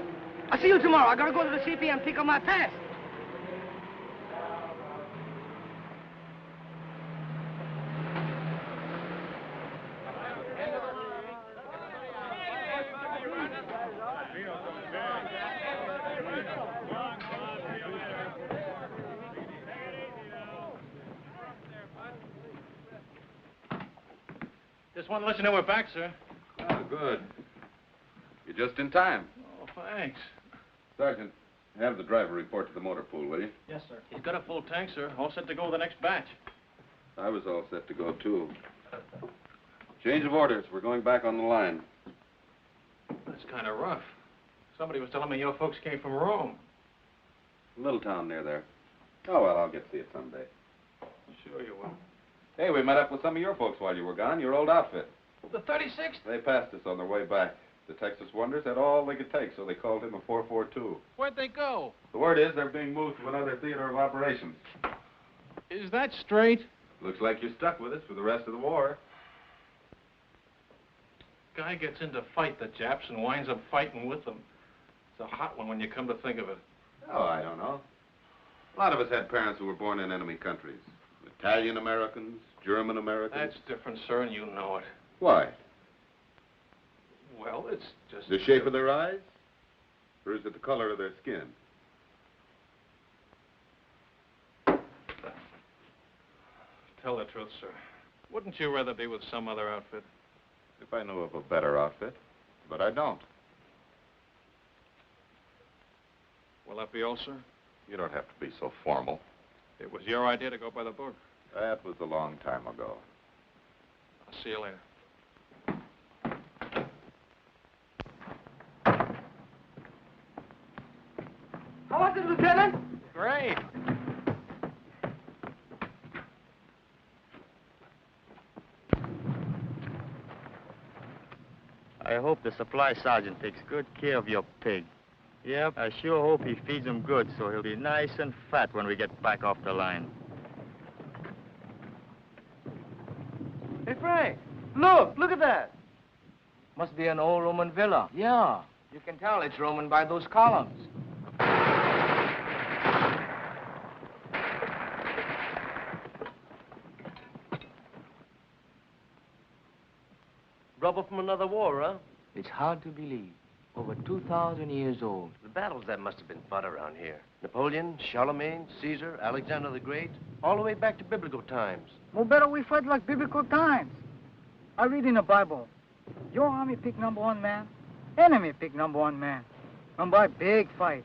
[SPEAKER 5] I'll see you tomorrow. I gotta go to the CP and pick up my pass.
[SPEAKER 1] Just want to let you know we're back, sir.
[SPEAKER 3] Oh, good. You're just in time.
[SPEAKER 1] Oh, thanks.
[SPEAKER 3] Sergeant, have the driver report to the motor pool, will you?
[SPEAKER 1] Yes, sir. He's got a full tank, sir. All set to go with the next batch.
[SPEAKER 3] I was all set to go, too. Change of orders. We're going back on the line.
[SPEAKER 1] That's kind of rough. Somebody was telling me your folks came from Rome.
[SPEAKER 3] Little town near there. Oh, well, I'll get to see it someday.
[SPEAKER 1] Sure you will.
[SPEAKER 3] Hey, we met up with some of your folks while you were gone, your old outfit.
[SPEAKER 1] The 36th?
[SPEAKER 3] They passed us on their way back. The Texas Wonders had all they could take, so they called him a 442.
[SPEAKER 1] Where'd they go?
[SPEAKER 3] The word is they're being moved to another theater of operations.
[SPEAKER 1] Is that straight?
[SPEAKER 3] Looks like you're stuck with us for the rest of the war.
[SPEAKER 1] Guy gets in to fight the Japs and winds up fighting with them. It's a hot one when you come to think of it.
[SPEAKER 3] Oh, I don't know. A lot of us had parents who were born in enemy countries. Italian Americans, German Americans.
[SPEAKER 1] That's different, sir, and you know it.
[SPEAKER 3] Why?
[SPEAKER 1] Well, it's just...
[SPEAKER 3] The shape of their eyes? Or is it the color of their skin?
[SPEAKER 1] Tell the truth, sir. Wouldn't you rather be with some other outfit?
[SPEAKER 3] If I knew of a better outfit. But I don't.
[SPEAKER 1] Will that be all, sir?
[SPEAKER 3] You don't have to be so formal.
[SPEAKER 1] It was your idea to go by the book.
[SPEAKER 3] That was a long time ago.
[SPEAKER 1] I'll see you later.
[SPEAKER 5] How was it, Lieutenant?
[SPEAKER 1] Great.
[SPEAKER 8] I hope the supply sergeant takes good care of your pig. Yep, I sure hope he feeds him good so he'll be nice and fat when we get back off the line.
[SPEAKER 5] Hey, Frank, look at that. Must be an old Roman villa. Yeah, you can tell it's Roman by those columns.
[SPEAKER 6] Rubber from another war, huh?
[SPEAKER 5] It's hard to believe. Over 2,000 years old.
[SPEAKER 6] The battles that must have been fought around here. Napoleon, Charlemagne, Caesar, Alexander the Great, all the way back to biblical times.
[SPEAKER 5] Well, better we fight like biblical times. I read in the Bible, your army pick #1 man, enemy pick #1 man. And by big fight,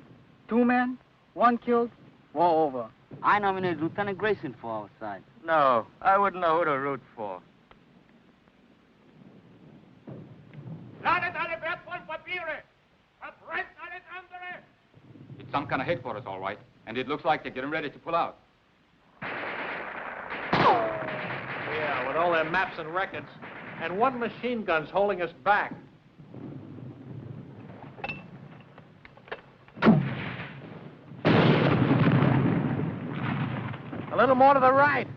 [SPEAKER 5] 2 men, 1 killed, war over.
[SPEAKER 12] I nominated Lieutenant Grayson for our side.
[SPEAKER 8] No, I wouldn't know who to root for.
[SPEAKER 7] It's some kind of headquarters, all right. And it looks like they're getting ready to pull out.
[SPEAKER 1] Yeah, with all their maps and records. And 1 machine gun's holding us back. A little more to the right.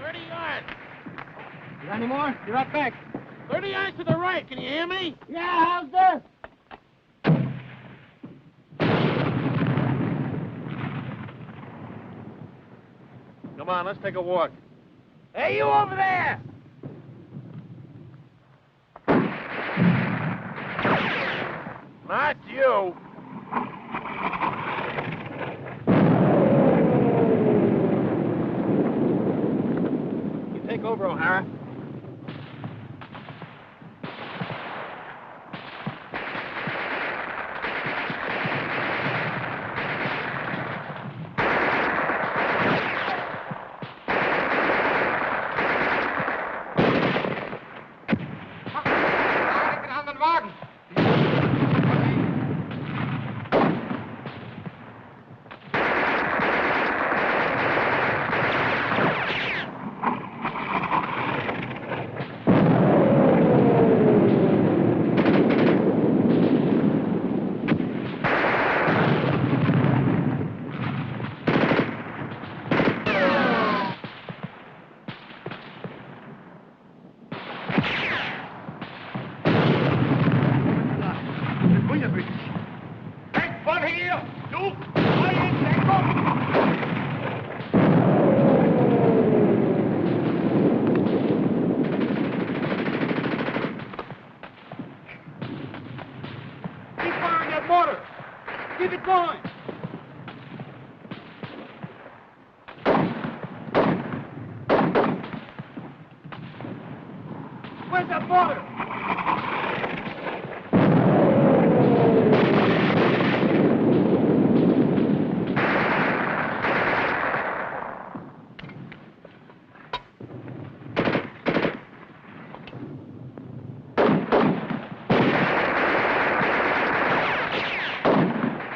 [SPEAKER 10] 30 yards.
[SPEAKER 5] You got any more? Be right back.
[SPEAKER 10] 30 yards to the right. Can you hear me?
[SPEAKER 5] Yeah, how's that?
[SPEAKER 1] Come on, let's take a walk.
[SPEAKER 10] Hey, you over there! Not you.
[SPEAKER 1] You take over, O'Hara.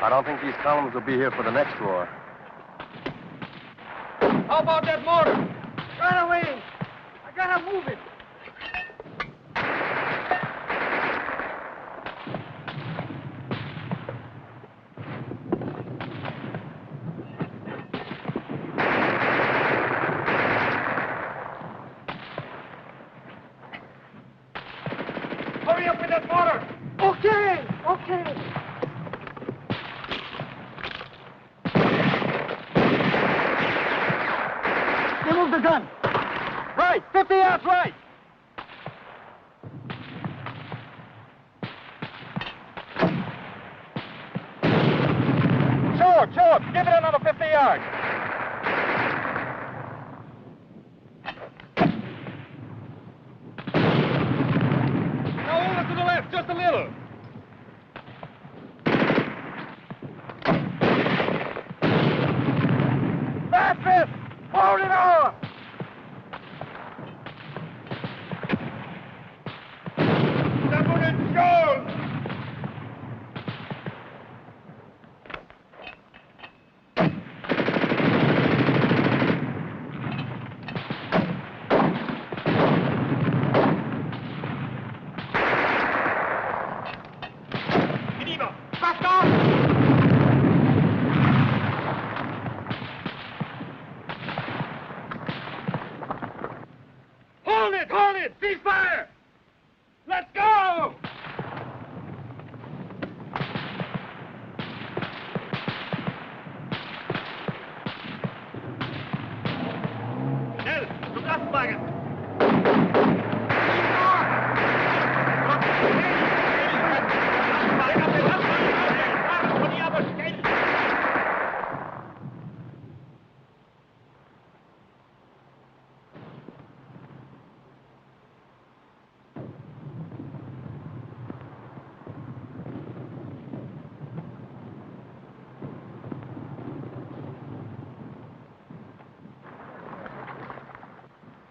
[SPEAKER 6] I don't think these columns will be here for the next war.
[SPEAKER 5] How about that mortar? Right away. I gotta move it. Hurry up with that mortar. Okay, okay. Remove the gun. Right, 50 yards right. Sure. Give it another 50 yards. Now over to the left, just a little. That's it. Hold it on.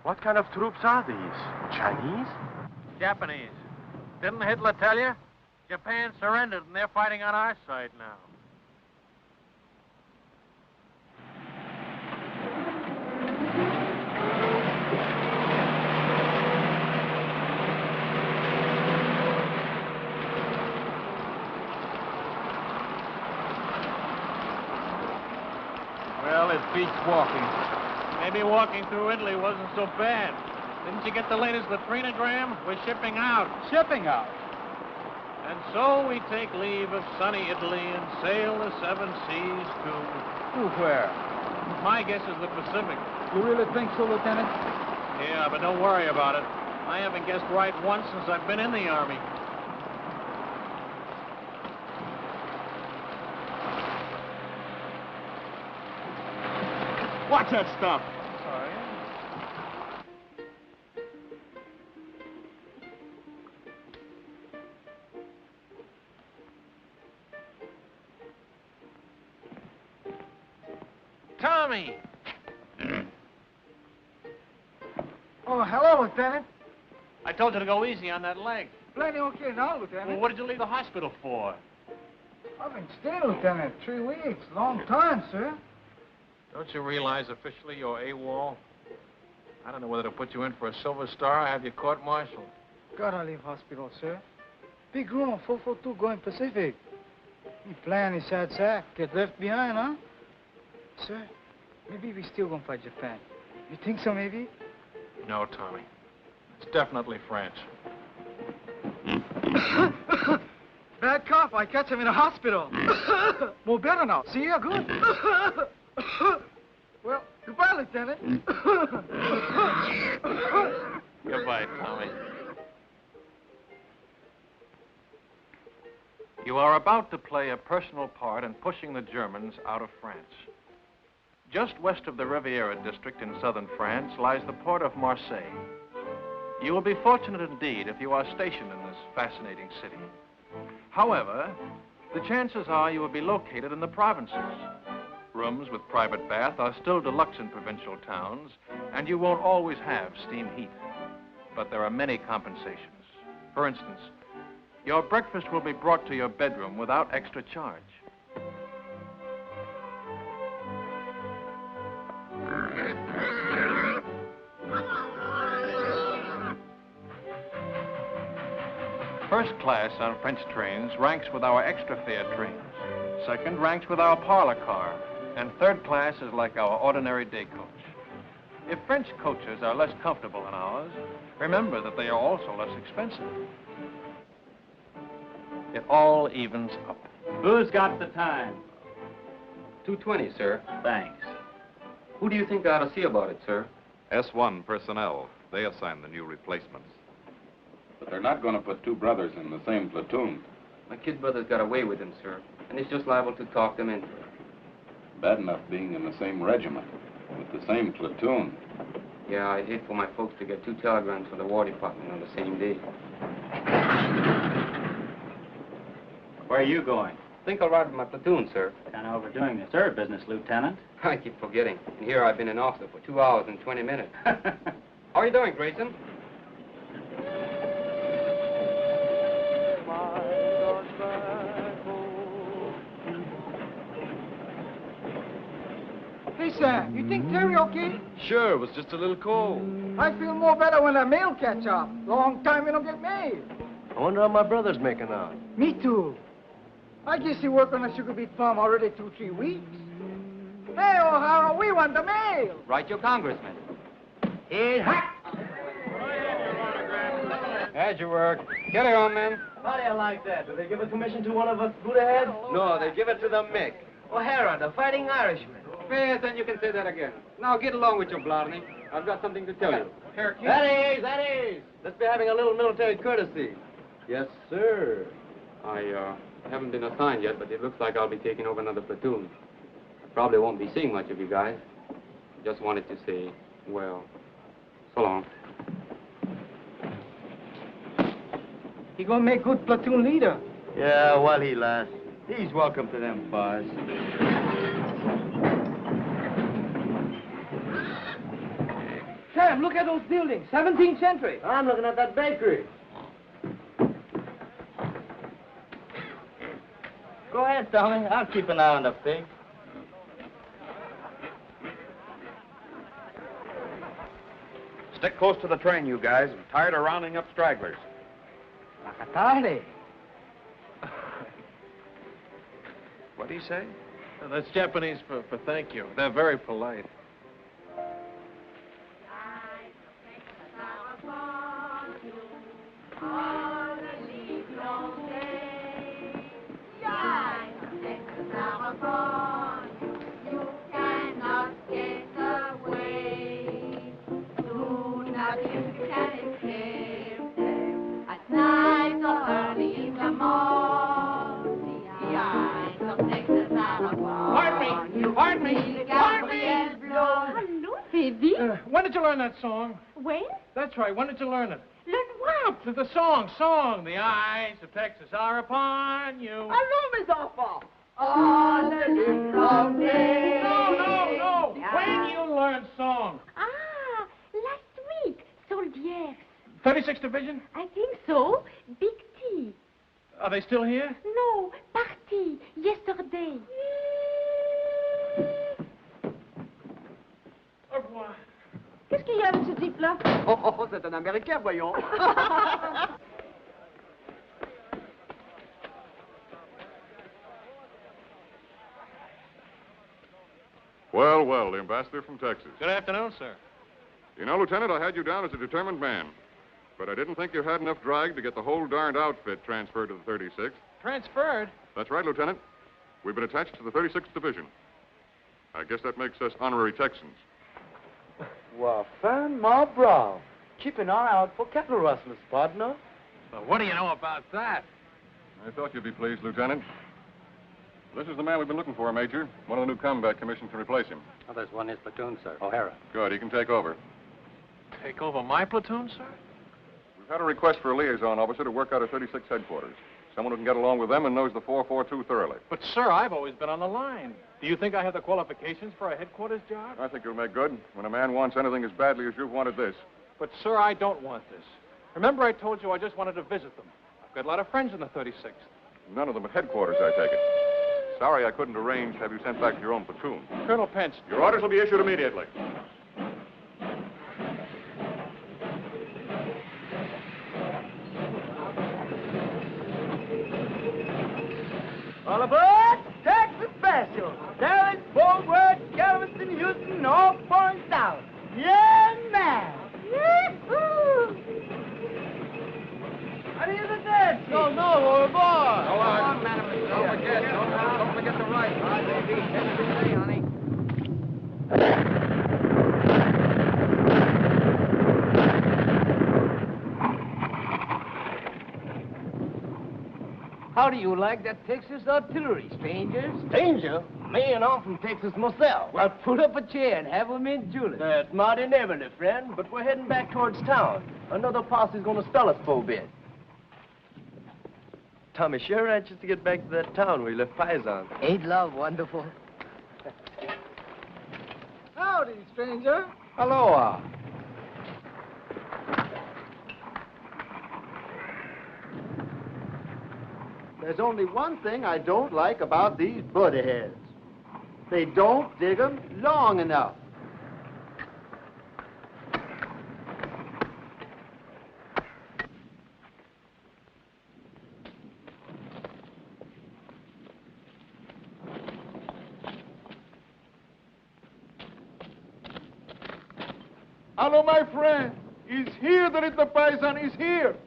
[SPEAKER 10] What kind of troops are these? Chinese?
[SPEAKER 1] Japanese. Didn't Hitler tell you? Japan surrendered and they're fighting on our side now.
[SPEAKER 10] Well, it beats walking. Maybe walking through Italy wasn't so bad. Didn't you get the latest latrinogram? We're shipping out.
[SPEAKER 7] Shipping out?
[SPEAKER 10] And so we take leave of sunny Italy and sail the seven seas
[SPEAKER 7] To where?
[SPEAKER 10] my guess is the Pacific.
[SPEAKER 5] You really think so, Lieutenant?
[SPEAKER 10] Yeah, but don't worry about it. I haven't guessed right once since I've been in the Army.
[SPEAKER 7] Watch that stuff.
[SPEAKER 10] Sorry. Tommy!
[SPEAKER 5] Oh, hello, Lieutenant.
[SPEAKER 10] I told you to go easy on that leg.
[SPEAKER 5] Plenty okay now, Lieutenant.
[SPEAKER 10] Well, what did you leave the hospital for?
[SPEAKER 5] I've been staying, Lieutenant. 3 weeks. Long time, sir.
[SPEAKER 1] Don't you realize officially you're AWOL? I don't know whether to put you in for a Silver Star or have you court-martialed.
[SPEAKER 5] Gotta leave hospital, sir. Big room, 442 going Pacific. He plan his sad sack. Get left behind, huh? Sir, maybe we still gonna fight Japan. You think so, maybe?
[SPEAKER 1] No, Tommy. It's definitely France.
[SPEAKER 5] Bad cough. I catch him in a hospital. More better now. See, you're good. Well, goodbye, Lieutenant.
[SPEAKER 1] Goodbye, Tommy. You are about to play a personal part in pushing the Germans out of France. Just west of the Riviera district in southern France lies the port of Marseille. You will be fortunate indeed if you are stationed in this fascinating city. However, the chances are you will be located in the provinces. Rooms with private bath are still deluxe in provincial towns, and you won't always have steam heat. But there are many compensations. For instance, your breakfast will be brought to your bedroom without extra charge. First class on French trains ranks with our extra fare trains. Second ranks with our parlor car. And third class is like our ordinary day coach. If French coaches are less comfortable than ours, remember that they are also less expensive. It all evens up.
[SPEAKER 12] Who's got the time?
[SPEAKER 13] 2:20, sir.
[SPEAKER 12] Thanks.
[SPEAKER 13] Who do you think I ought to see about it, sir?
[SPEAKER 4] S1 personnel. They assign the new replacements.
[SPEAKER 14] But they're not going to put two brothers in the same platoon.
[SPEAKER 13] My kid brother's got away with him, sir, and he's just liable to talk them into it.
[SPEAKER 14] Bad enough being in the same regiment, with the same platoon.
[SPEAKER 13] Yeah, I'd hate for my folks to get two telegrams from the War Department on the same day.
[SPEAKER 12] Where are you going?
[SPEAKER 13] Think I'll ride with my platoon, sir.
[SPEAKER 12] Kind of overdoing the third business, Lieutenant.
[SPEAKER 13] I keep forgetting. And here I've been an officer for 2 hours and 20 minutes. How are you doing, Grayson?
[SPEAKER 5] Hey, Sam, you think Terry okay?
[SPEAKER 8] Sure, it was just a little cold.
[SPEAKER 5] I feel more better when the mail catch up. Long time we don't get mail.
[SPEAKER 6] I wonder how my brother's making out.
[SPEAKER 5] Me too. I guess he worked on a sugar beet farm already 2-3 weeks. Hey, O'Hara, we want the mail.
[SPEAKER 2] Write your congressman.
[SPEAKER 5] Hey, hack!
[SPEAKER 7] How'd you work? Get it on, men.
[SPEAKER 6] How do you like that? Do they give a commission to one of us good ahead?
[SPEAKER 12] No, they give it to the Mick. O'Hara, the Fighting Irishman.
[SPEAKER 7] Yes, and you can say that again. Now get along with you, Blarney. I've got something to tell you.
[SPEAKER 6] That is. Let's be having a little military courtesy.
[SPEAKER 15] Yes, sir. I haven't been assigned yet, but it looks like I'll be taking over another platoon. I probably won't be seeing much of you guys. Just wanted to say, well, so long.
[SPEAKER 5] He gonna make good platoon leader.
[SPEAKER 6] Yeah, while he lasts. He's welcome to them bars.
[SPEAKER 5] Sam,
[SPEAKER 12] Sam, look at those buildings. 17th century.
[SPEAKER 6] I'm looking at that bakery.
[SPEAKER 2] Go ahead, Tommy. I'll keep an eye on the pig.
[SPEAKER 3] Stick close to the train, you guys. I'm tired of rounding up stragglers.
[SPEAKER 5] Tarde.
[SPEAKER 3] What do you say?
[SPEAKER 1] That's Japanese for thank you. They're very polite. When did you learn that song?
[SPEAKER 11] When?
[SPEAKER 1] That's right. When did you learn it?
[SPEAKER 11] Learn what?
[SPEAKER 1] The song. The eyes of Texas are upon you.
[SPEAKER 12] Allô, mes enfants.
[SPEAKER 1] On the live day. No. When you learn song?
[SPEAKER 11] Ah, last week. Soldiers.
[SPEAKER 1] 36th Division?
[SPEAKER 11] I think so. Big T.
[SPEAKER 1] Are they still here?
[SPEAKER 11] No, party. Yesterday.
[SPEAKER 1] Au revoir.
[SPEAKER 9] Qu'est-ce qu'il y a avec ce type-là?
[SPEAKER 12] Oh, c'est un Américain, voyons.
[SPEAKER 3] Well, the ambassador from Texas.
[SPEAKER 1] Good afternoon, sir.
[SPEAKER 3] You know, Lieutenant, I had you down as a determined man. But I didn't think you had enough drag to get the whole darned outfit transferred to the 36th.
[SPEAKER 1] Transferred?
[SPEAKER 3] That's right, Lieutenant. We've been attached to the 36th Division. I guess that makes us honorary Texans.
[SPEAKER 8] Well, fan, ma brow. Keep an eye out for cattle rustlers, partner.
[SPEAKER 1] Well, what do you know about that?
[SPEAKER 3] I thought you'd be pleased, Lieutenant. This is the man we've been looking for, Major. One of the new combat commissions to replace him.
[SPEAKER 13] Oh, there's one in his platoon, sir. O'Hara.
[SPEAKER 3] Good, he can take over.
[SPEAKER 1] Take over my platoon, sir?
[SPEAKER 3] We've had a request for a liaison officer to work out of 36 headquarters. Someone who can get along with them and knows the 442 thoroughly.
[SPEAKER 1] But, sir, I've always been on the line. Do you think I have the qualifications for a headquarters job?
[SPEAKER 3] I think you'll make good when a man wants anything as badly as you've wanted this.
[SPEAKER 1] But, sir, I don't want this. Remember I told you I just wanted to visit them. I've got a lot of friends in the 36th.
[SPEAKER 3] None of them at headquarters, I take it. Sorry I couldn't arrange to have you sent back to your own platoon.
[SPEAKER 1] Colonel Pence.
[SPEAKER 3] Your orders will be issued immediately.
[SPEAKER 12] All aboard, Texas Special. Dallas, Fort Worth, Galveston, Houston, all points out. Yeah, man. Yee-hoo! Arrivederci.
[SPEAKER 1] No, au revoir.
[SPEAKER 12] Go on, madam.
[SPEAKER 1] Don't forget the right. All right, baby. Hey, honey.
[SPEAKER 12] How do you like that Texas artillery, stranger? Stranger? Man, I'm from Texas myself. Well, put up a chair and have a mint julep.
[SPEAKER 6] That's mighty neighborly, friend, but we're heading back towards town. Another posse's gonna stall us for a bit. Tommy sure anxious to get back to that town where he left Paisan.
[SPEAKER 12] Ain't love wonderful? Howdy, stranger.
[SPEAKER 8] Aloha.
[SPEAKER 16] There's only one thing I don't like about these buddy heads. They don't dig 'em long enough.
[SPEAKER 5] Hello, my friend. He's here. There is the Paisan. He's here.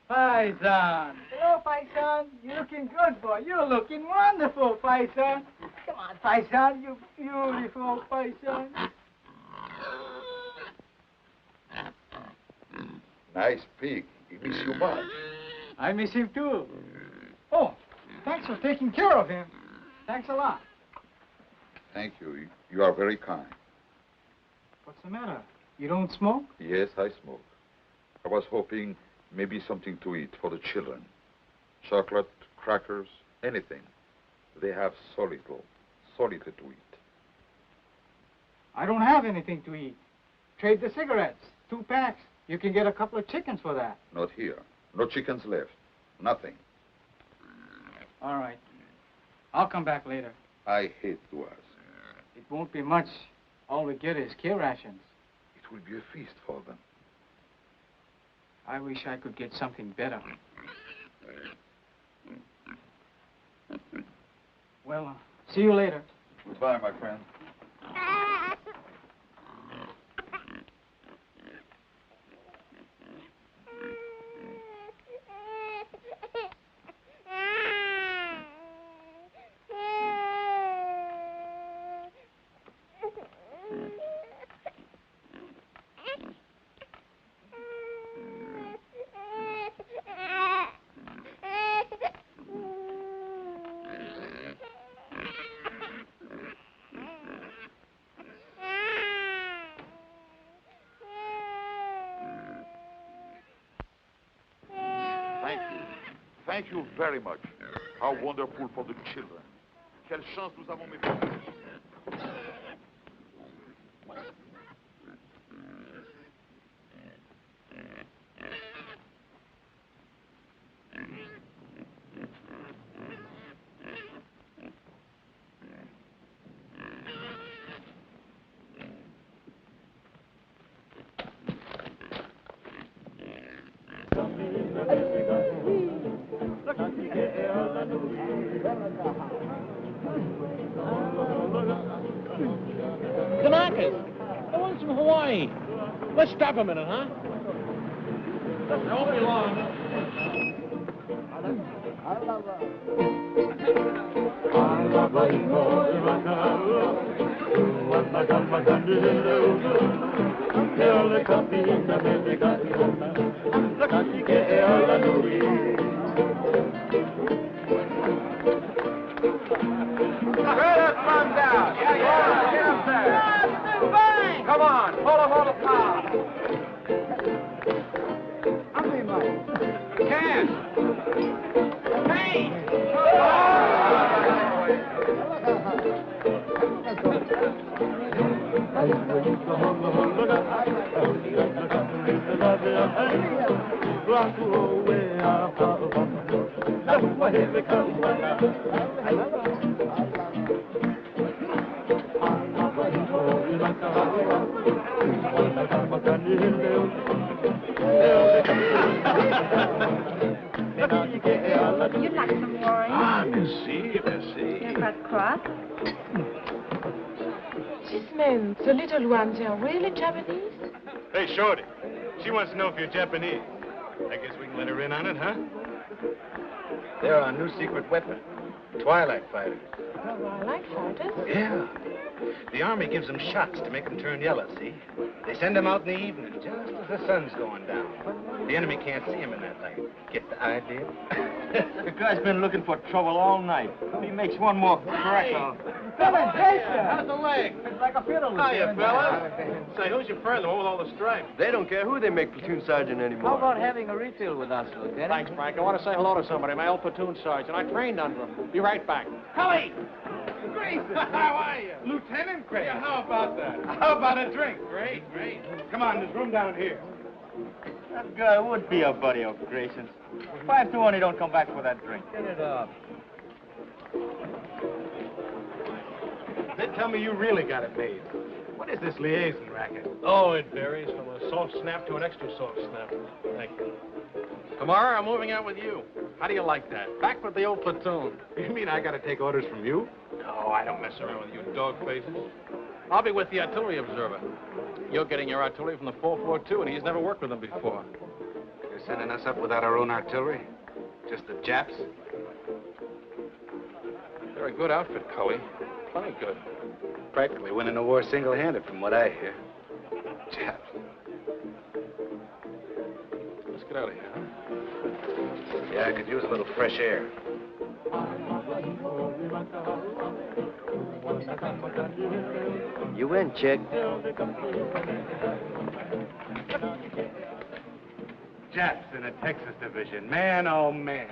[SPEAKER 12] Paisan. Hello, Paisan. You're looking good, boy. You're looking wonderful, Paisan. Come on, Paisan. You beautiful, Paisan.
[SPEAKER 17] Nice pig. He miss you much.
[SPEAKER 5] I miss him, too. Oh, thanks for taking care of him. Thanks a lot.
[SPEAKER 17] Thank you. You are very kind.
[SPEAKER 5] What's the matter? You don't smoke?
[SPEAKER 17] Yes, I smoke. I was hoping maybe something to eat for the children. Chocolate, crackers, anything. They have so little to eat.
[SPEAKER 12] I don't have anything to eat. Trade the cigarettes. 2 packs. You can get a couple of chickens for that.
[SPEAKER 17] Not here. No chickens left. Nothing.
[SPEAKER 12] All right. I'll come back later.
[SPEAKER 17] I hate to ask.
[SPEAKER 12] It won't be much. All we get is kill rations.
[SPEAKER 17] It will be a feast for them.
[SPEAKER 12] I wish I could get something better. Well, see you later.
[SPEAKER 17] Goodbye, my friend. Thank you very much. How wonderful for the children. Quelle chance nous avons, mes frères.
[SPEAKER 10] Kanakas, the ones from Hawaii. Let's stop a minute, huh? They won't be long.
[SPEAKER 2] Come on, pull him on the car. Cash. Hey!
[SPEAKER 11] You'd like some wine?
[SPEAKER 10] Ah, merci, merci.
[SPEAKER 11] You're not cross?
[SPEAKER 9] These men, the little ones, they are really Japanese?
[SPEAKER 10] Hey, Shorty, she wants to know if you're Japanese. I guess we can let her in on it, huh?
[SPEAKER 18] They're our new secret weapon, Twilight Fighters.
[SPEAKER 9] Twilight fighters?
[SPEAKER 18] Yeah. The Army gives them shots to make them turn yellow, see? They send them out in the evening, just as the sun's going down. The enemy can't see them in that light. Get the idea?
[SPEAKER 6] The guy's been looking for trouble all night. He makes one more crack.
[SPEAKER 12] Lieutenant Jason!
[SPEAKER 10] How's the leg?
[SPEAKER 12] It's like a fiddle.
[SPEAKER 10] Hiya, fella. Say, who's your friend, the one with all the stripes?
[SPEAKER 6] They don't care who they make platoon sergeant anymore.
[SPEAKER 2] How about having a refill with us, Lieutenant?
[SPEAKER 10] Thanks, Frank. I want to say hello to somebody, my old platoon sergeant. I trained under him. Be right back. Cully!
[SPEAKER 19] Grayson!
[SPEAKER 10] How are you?
[SPEAKER 19] Lieutenant Grayson!
[SPEAKER 10] Yeah, how about that?
[SPEAKER 19] How about a drink?
[SPEAKER 10] Great, great.
[SPEAKER 19] Come on, there's room down here.
[SPEAKER 6] That guy would be a buddy of Grayson's. 5 to 1, he don't come back for that drink.
[SPEAKER 2] Get it up.
[SPEAKER 19] They tell me you really got it made. What is this liaison racket?
[SPEAKER 10] Oh, it varies from a soft snap to an extra soft snap. Thank you. Tomorrow, I'm moving out with you. How do you like that? Back with the old platoon.
[SPEAKER 19] You mean I gotta take orders from you?
[SPEAKER 10] No, I don't mess around with you dog faces. I'll be with the artillery observer. You're getting your artillery from the 442, and he's never worked with them before.
[SPEAKER 18] You're sending us up without our own artillery? Just the Japs?
[SPEAKER 10] They're a good outfit, Cully. Plenty good.
[SPEAKER 18] Practically winning the war single-handed, from what I hear. Japs.
[SPEAKER 10] Let's get out of here, huh?
[SPEAKER 18] Yeah, I could use a little fresh air.
[SPEAKER 6] You win, chick.
[SPEAKER 19] Japs in a Texas division. Man, oh, man.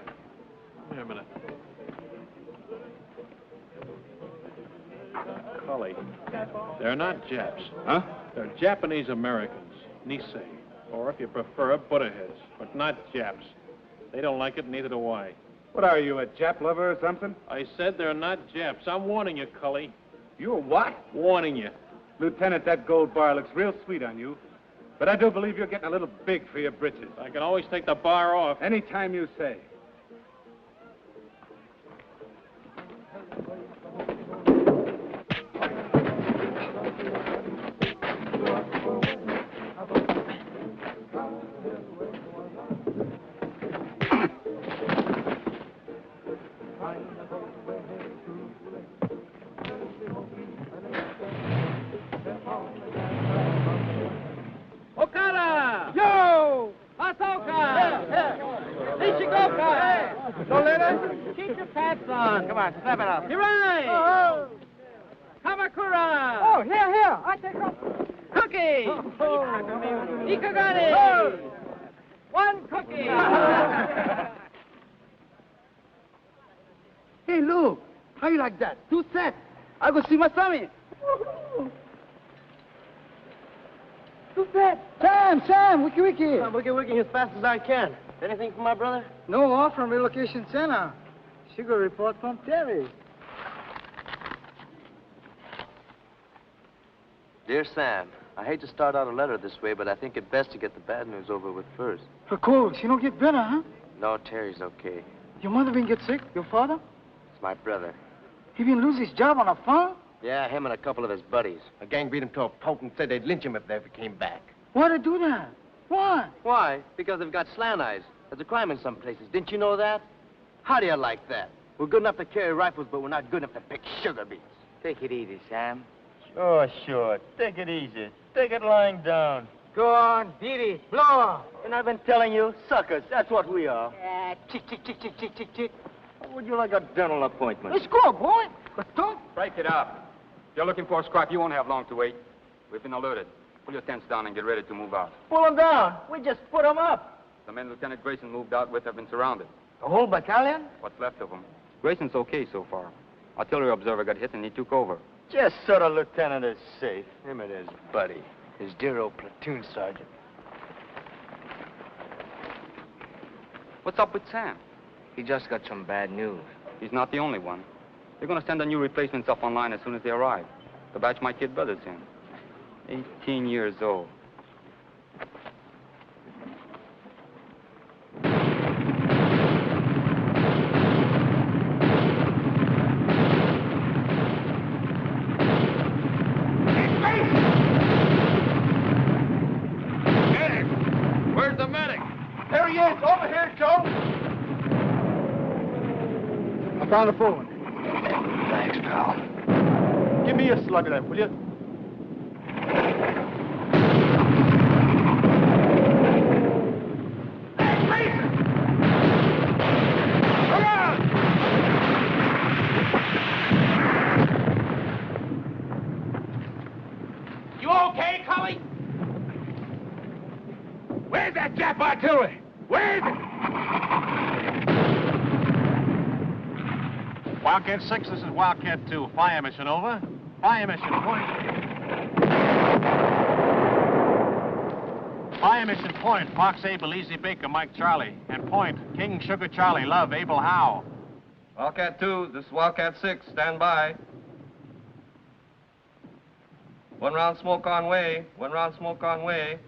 [SPEAKER 10] Wait a minute.
[SPEAKER 1] Cully. They're not Japs.
[SPEAKER 19] Huh?
[SPEAKER 1] They're Japanese Americans, Nisei. Or if you prefer, Buddha heads, but not Japs. They don't like it, neither do I.
[SPEAKER 19] What are you, a Jap lover or something?
[SPEAKER 1] I said they're not Japs. I'm warning you, Cully.
[SPEAKER 19] You a what?
[SPEAKER 1] Warning you.
[SPEAKER 19] Lieutenant, that gold bar looks real sweet on you. But I do believe you're getting a little big for your britches.
[SPEAKER 1] I can always take the bar off.
[SPEAKER 19] Any time you say.
[SPEAKER 2] Okada! Yo! Masoka! Ichigoka!
[SPEAKER 5] No letter?
[SPEAKER 2] Keep your pants on.
[SPEAKER 5] Come on, snap it up.
[SPEAKER 2] Hirai!
[SPEAKER 5] Oh,
[SPEAKER 2] Kamakura!
[SPEAKER 5] oh, here. I take it off.
[SPEAKER 2] Cookie! Ikagani!
[SPEAKER 5] Oh.
[SPEAKER 2] One cookie!
[SPEAKER 5] Hey, Lou, how you like that? 2 sets. I go see my Sammy. 2 sets. Sam, wiki.
[SPEAKER 6] I'm working as fast as I can. Anything for my brother?
[SPEAKER 5] No off from relocation center. She got a report from Terry.
[SPEAKER 6] Dear Sam, I hate to start out a letter this way, but I think it best to get the bad news over with first.
[SPEAKER 5] Of course, she don't get better, huh?
[SPEAKER 6] No, Terry's okay.
[SPEAKER 5] Your mother been get sick? Your father?
[SPEAKER 6] It's my brother.
[SPEAKER 5] He been lose his job on a farm?
[SPEAKER 6] Yeah, him and a couple of his buddies.
[SPEAKER 13] A gang beat him to a pulp and said they'd lynch him if they ever came back.
[SPEAKER 5] Why'd they do that? Why?
[SPEAKER 6] Why? Because they've got slant eyes. There's a crime in some places. Didn't you know that? How do you like that? We're good enough to carry rifles, but we're not good enough to pick sugar beets.
[SPEAKER 20] Take it easy, Sam. Sure. Take it easy. Take it lying down.
[SPEAKER 5] Go on, beat it. Blow her.
[SPEAKER 20] And I've been telling you, suckers, that's what we are.
[SPEAKER 5] Chick.
[SPEAKER 20] Would you like a dental appointment?
[SPEAKER 5] Let's go, boy. But don't.
[SPEAKER 7] Break it up. If you're looking for a scrap, you won't have long to wait. We've been alerted. Pull your tents down and get ready to move out.
[SPEAKER 20] Pull them down. We just put them up.
[SPEAKER 7] The men Lieutenant Grayson moved out with have been surrounded.
[SPEAKER 20] The whole battalion?
[SPEAKER 7] What's left of them. Grayson's okay so far. Artillery observer got hit and he took over.
[SPEAKER 20] Just so the lieutenant is safe. Him and his buddy, his dear old platoon sergeant.
[SPEAKER 7] What's up with Sam?
[SPEAKER 6] He just got some bad news.
[SPEAKER 7] He's not the only one. They're going to send the new replacements up online as soon as they arrive. The batch my kid brother's in. 18 years old.
[SPEAKER 1] Where's the medic?
[SPEAKER 5] There he is. Over here, Joe. I found the phone.
[SPEAKER 6] Thanks, pal.
[SPEAKER 5] Give me a slug of that, will you?
[SPEAKER 10] You okay, Cully? Where's that Jap artillery? Where is it?
[SPEAKER 1] Wildcat 6, this is Wildcat 2. Fire mission over. Fire mission point. Fire mission point. Fox Abel, Easy Baker, Mike Charlie. And point, King Sugar Charlie, Love, Abel Howe.
[SPEAKER 13] Wildcat 2, this is Wildcat 6. Stand by. 1 round smoke on way. 1 round smoke on way.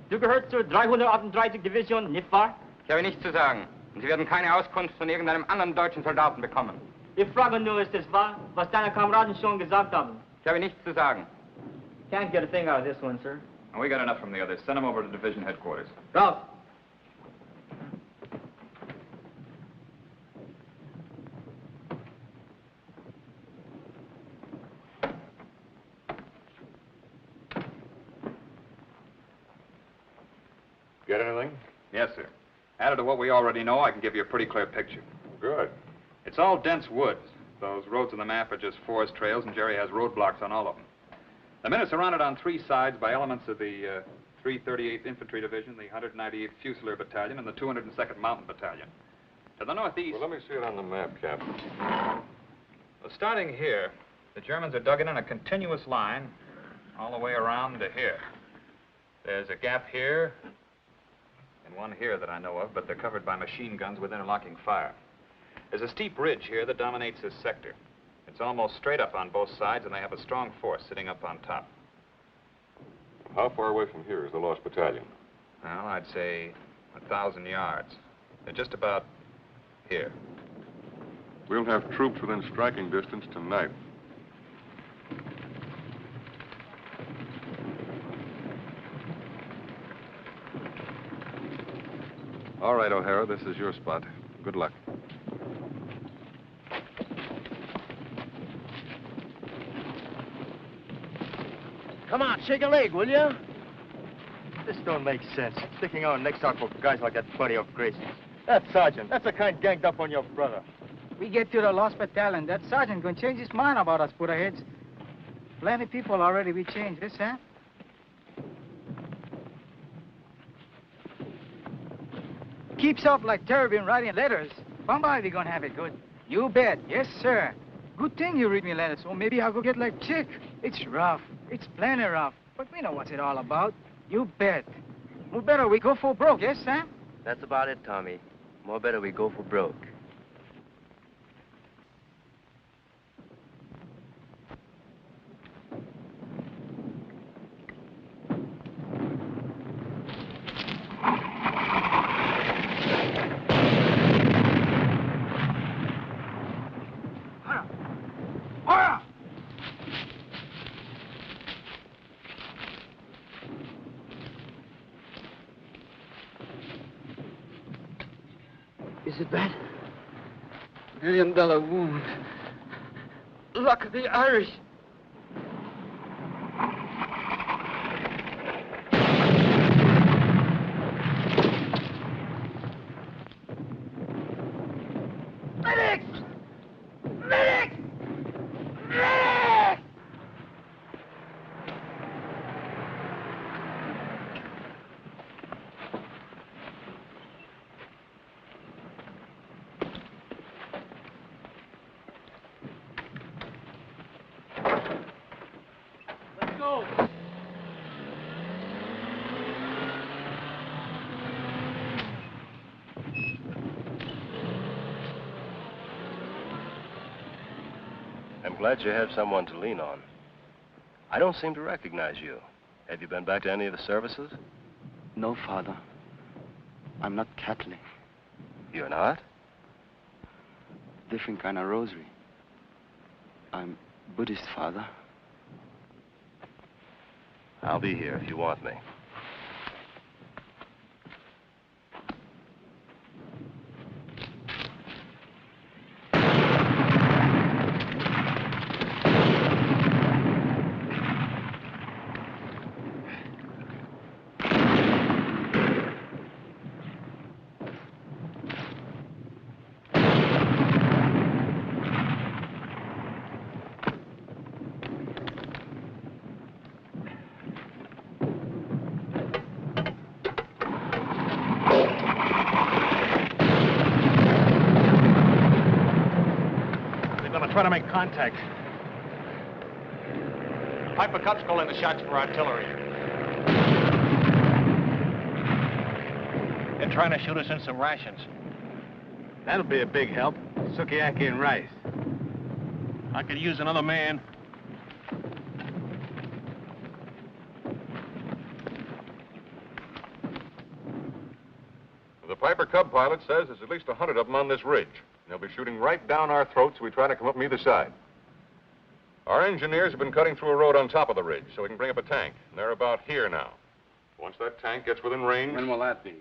[SPEAKER 20] Du gehört zur 338. Division, nicht wahr?
[SPEAKER 13] Ich habe nichts zu sagen. Und Sie werden keine Auskunft von irgendeinem anderen deutschen Soldaten bekommen.
[SPEAKER 20] Ich frage nur, ist es wahr, was deine Kameraden schon gesagt haben?
[SPEAKER 13] Ich habe nichts zu sagen.
[SPEAKER 20] Can't get a thing out of this one, sir.
[SPEAKER 3] And we got enough from the others. Send them over to division headquarters.
[SPEAKER 20] Ralph.
[SPEAKER 3] Get anything?
[SPEAKER 4] Yes, sir. Added to what we already know, I can give you a pretty clear picture.
[SPEAKER 3] Good.
[SPEAKER 4] It's all dense woods. Those roads on the map are just forest trails, and Jerry has roadblocks on all of them. The men are surrounded on 3 sides by elements of the
[SPEAKER 21] 338th Infantry Division, the 198th Fusilier Battalion, and the 202nd Mountain Battalion. To the northeast...
[SPEAKER 3] Well, let me see it on the map, Captain.
[SPEAKER 21] Well, starting here, the Germans are dug in a continuous line all the way around to here. There's a gap here and one here that I know of, but they're covered by machine guns with interlocking fire. There's a steep ridge here that dominates this sector. It's almost straight up on both sides, and they have a strong force sitting up on top.
[SPEAKER 3] How far away from here is the lost battalion?
[SPEAKER 21] Well, I'd say 1,000 yards. They're just about here.
[SPEAKER 3] We'll have troops within striking distance tonight. All right, O'Hara, this is your spot. Good luck.
[SPEAKER 20] Come on, shake a leg, will you? This don't make sense. Sticking our necks out for guys like that buddy of Grayson's. That sergeant, that's the kind ganged up on your brother.
[SPEAKER 5] We get to the lost battalion, that sergeant gonna change his mind about us Buddha-heads. Plenty people already we changed this, huh? Keeps up like Terry been writing letters. Somebody we gonna have it good. You bet, yes, sir. Good thing you read me letters, so maybe I'll go get like Chick. It's rough. It's plenty rough. But we know what's it all about. You bet. More better we go for broke, yes, Sam?
[SPEAKER 6] That's about it, Tommy. More better we go for broke.
[SPEAKER 20] Is it bad? $1 million wound. Luck of the Irish.
[SPEAKER 5] Medics! Medics! Medics! Let's go.
[SPEAKER 6] I'm glad you have someone to lean on. I don't seem to recognize you. Have you been back to any of the services?
[SPEAKER 8] No, Father. I'm not Catholic.
[SPEAKER 6] You're not?
[SPEAKER 8] Different kind of rosary. I'm Buddhist, Father.
[SPEAKER 6] I'll be here if you want me.
[SPEAKER 10] Try to make contact. Piper Cup's calling the shots for artillery. They're trying to shoot us in some rations.
[SPEAKER 18] That'll be a big help. Sukiyaki and rice.
[SPEAKER 10] I could use another man.
[SPEAKER 3] The Piper Cub pilot says there's at least 100 of them on this ridge. They'll be shooting right down our throats as we try to come up from either side. Our engineers have been cutting through a road on top of the ridge so we can bring up a tank. And they're about here now. Once that tank gets within range...
[SPEAKER 14] When will that be?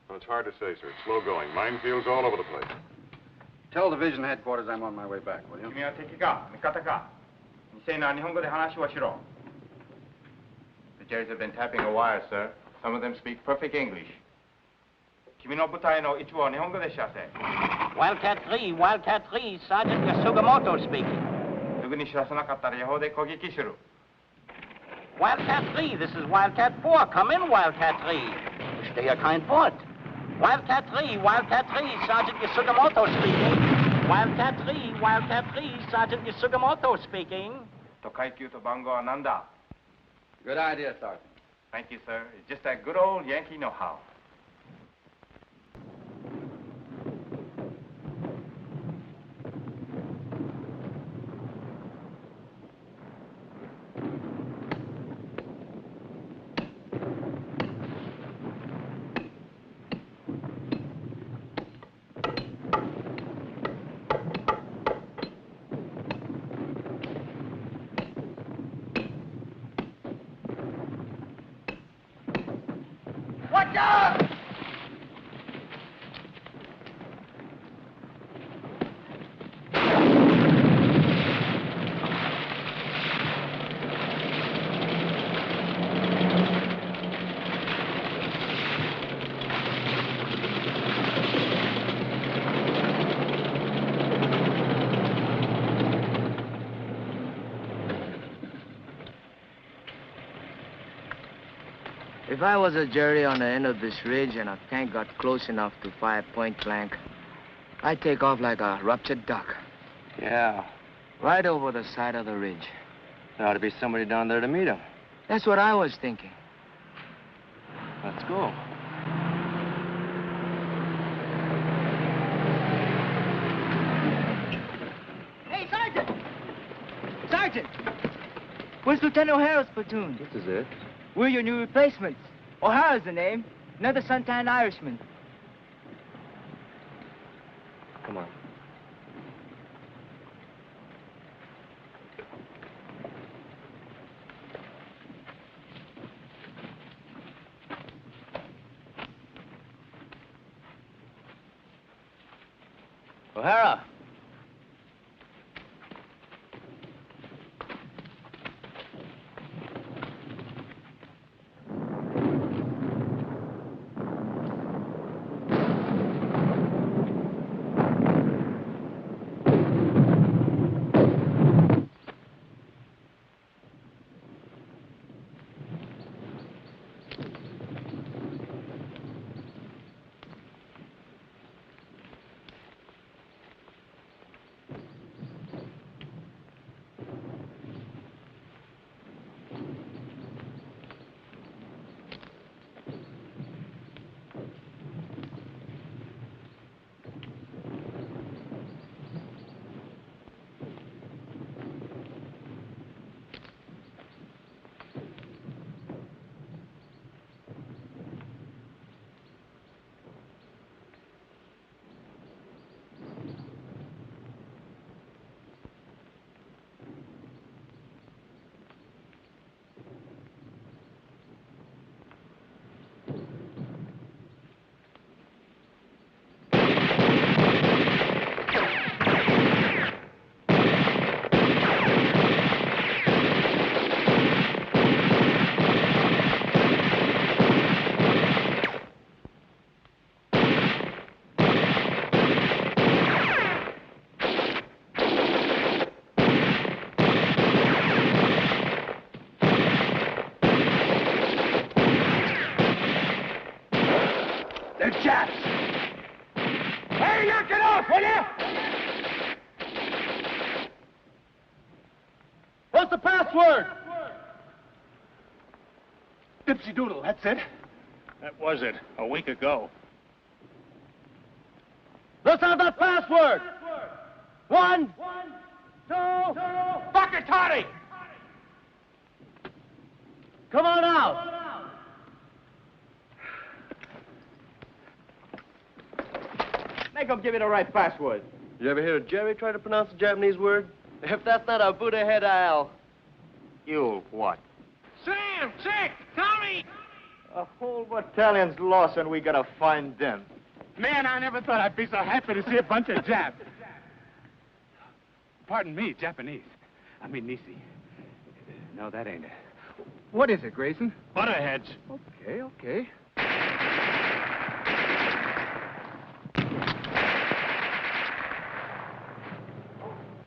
[SPEAKER 3] Well, it's hard to say, sir. It's slow going. Minefields all over the place.
[SPEAKER 14] Tell division headquarters I'm on my way back, will you?
[SPEAKER 19] 君は敵か味方か未成な日本語で話をしろ The Jerry's have been tapping a wire, sir. Some of them speak perfect English. 君の部隊の一部は日本語でしゃせ
[SPEAKER 22] Wildcat 3, Wildcat 3, Sergeant Yasugamoto speaking.
[SPEAKER 19] すぐに知らせなかったら予報で攻撃する
[SPEAKER 22] Wildcat 3, this is Wildcat 4. Come in, Wildcat 3. Stay your kind port. Wildcat 3, Sergeant Yasugamoto speaking. Wildcat 3, Sergeant Yasugamoto speaking.
[SPEAKER 19] Tokaikyu to Bango Ananda.
[SPEAKER 21] Good idea, Sergeant.
[SPEAKER 19] Thank you, sir. It's just that good old Yankee know-how.
[SPEAKER 12] Watch out!
[SPEAKER 6] If I was a jury on the end of this ridge and a tank got close enough to fire point blank, I'd take off like a ruptured duck. Yeah. Right over the side of the ridge. There ought to be somebody down there to meet him. That's what I was thinking. Let's go.
[SPEAKER 5] Hey, Sergeant! Sergeant! Where's Lieutenant O'Hara's platoon?
[SPEAKER 6] This is it.
[SPEAKER 5] We're your new replacements. O'Hara's the name. Another suntan Irishman.
[SPEAKER 6] Come on. O'Hara!
[SPEAKER 12] They're Japs! Hey, knock it off, will you?
[SPEAKER 5] What's the password?
[SPEAKER 10] Dipsy Doodle, that's it. That was it, a week ago.
[SPEAKER 5] Let's have that password! 1, 2,
[SPEAKER 12] Bucket Toddy!
[SPEAKER 5] come on out! Make them give you the right password.
[SPEAKER 6] You ever hear a Jerry try to pronounce a Japanese word? If that's not a Buddha head, you'll what?
[SPEAKER 12] Sam, Chick, Tommy!
[SPEAKER 20] A whole battalion's lost and we gotta find them.
[SPEAKER 10] Man, I never thought I'd be so happy to see a bunch of Japs. Pardon me, Japanese. I mean, Nisi. No, that ain't it. What is it, Grayson? Butterheads. Okay, okay.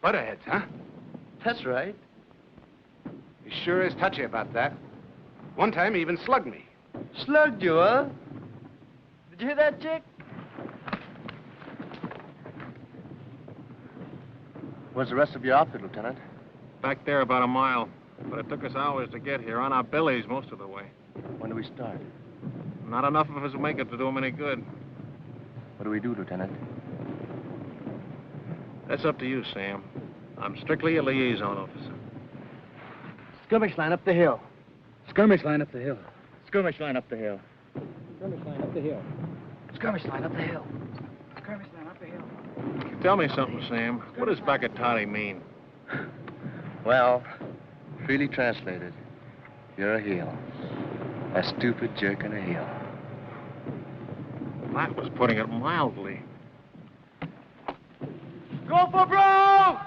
[SPEAKER 10] Butterheads, huh?
[SPEAKER 6] That's right.
[SPEAKER 18] He sure is touchy about that. One time he even slugged me.
[SPEAKER 20] Slugged you, huh? Did you hear that, Chick? Where's the rest of your outfit, Lieutenant?
[SPEAKER 10] Back there about a mile. But it took us hours to get here, on our bellies most of the way.
[SPEAKER 20] When do we start?
[SPEAKER 10] Not enough of us will make it to do them any good.
[SPEAKER 20] What do we do, Lieutenant?
[SPEAKER 10] That's up to you, Sam. I'm strictly a liaison officer.
[SPEAKER 5] Skirmish line up the hill.
[SPEAKER 12] Skirmish line up the hill.
[SPEAKER 20] Skirmish line up the hill.
[SPEAKER 12] Skirmish line up the hill.
[SPEAKER 5] Skirmish line up the hill. Skirmish line up the hill.
[SPEAKER 10] Tell me something, Sam. What does Bakatati mean?
[SPEAKER 20] Well, freely translated, you're a heel. A stupid jerk and a heel.
[SPEAKER 10] That was putting it mildly.
[SPEAKER 20] Go for broke!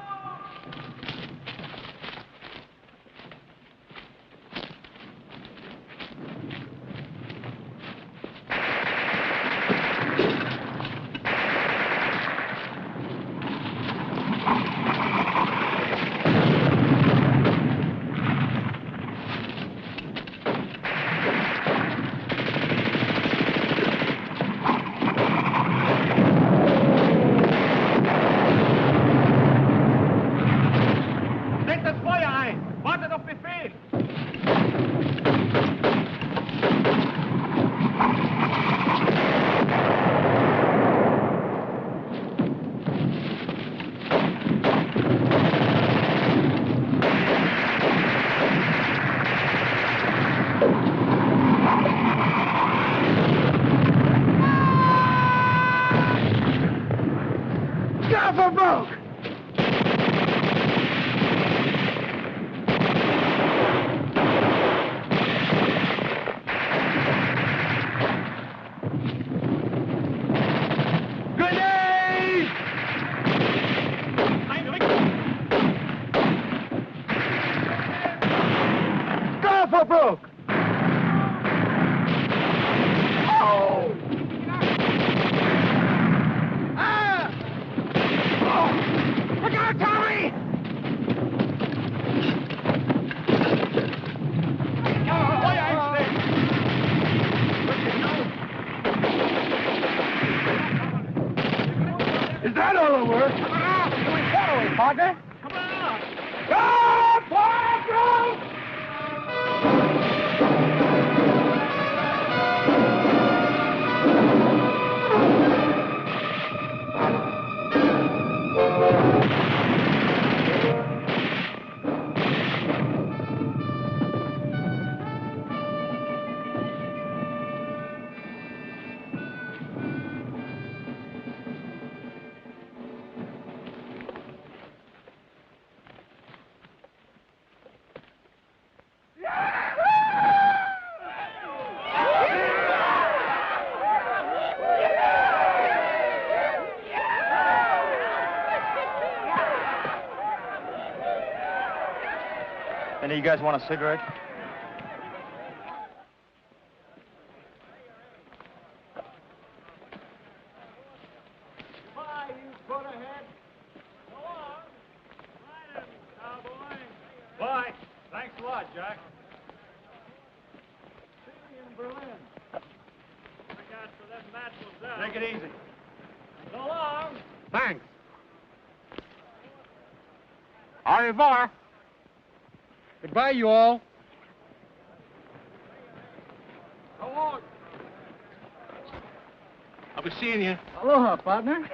[SPEAKER 5] Is that all the work? Come on! Doing following, partner. Come on! Go, Parker!
[SPEAKER 20] Any of you guys want a cigarette?
[SPEAKER 10] Bye. Thanks a lot, Jack.
[SPEAKER 12] See you in Berlin.
[SPEAKER 10] Take it easy.
[SPEAKER 12] So long.
[SPEAKER 10] Thanks. Au revoir.
[SPEAKER 12] Goodbye, you all.
[SPEAKER 10] So long. I'll be seeing you.
[SPEAKER 12] Aloha, partner.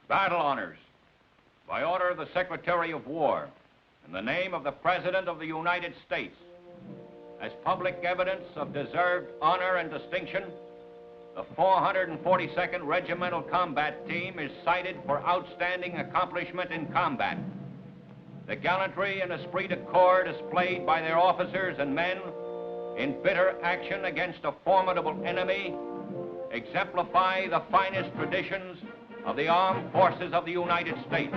[SPEAKER 15] Battle honors. By order of the Secretary of War, in the name of the President of the United States, as public evidence of deserved honor and distinction, The 442nd Regimental Combat Team is cited for outstanding accomplishment in combat. The gallantry and esprit de corps displayed by their officers and men in bitter action against a formidable enemy exemplify the finest traditions of the armed forces of the United States.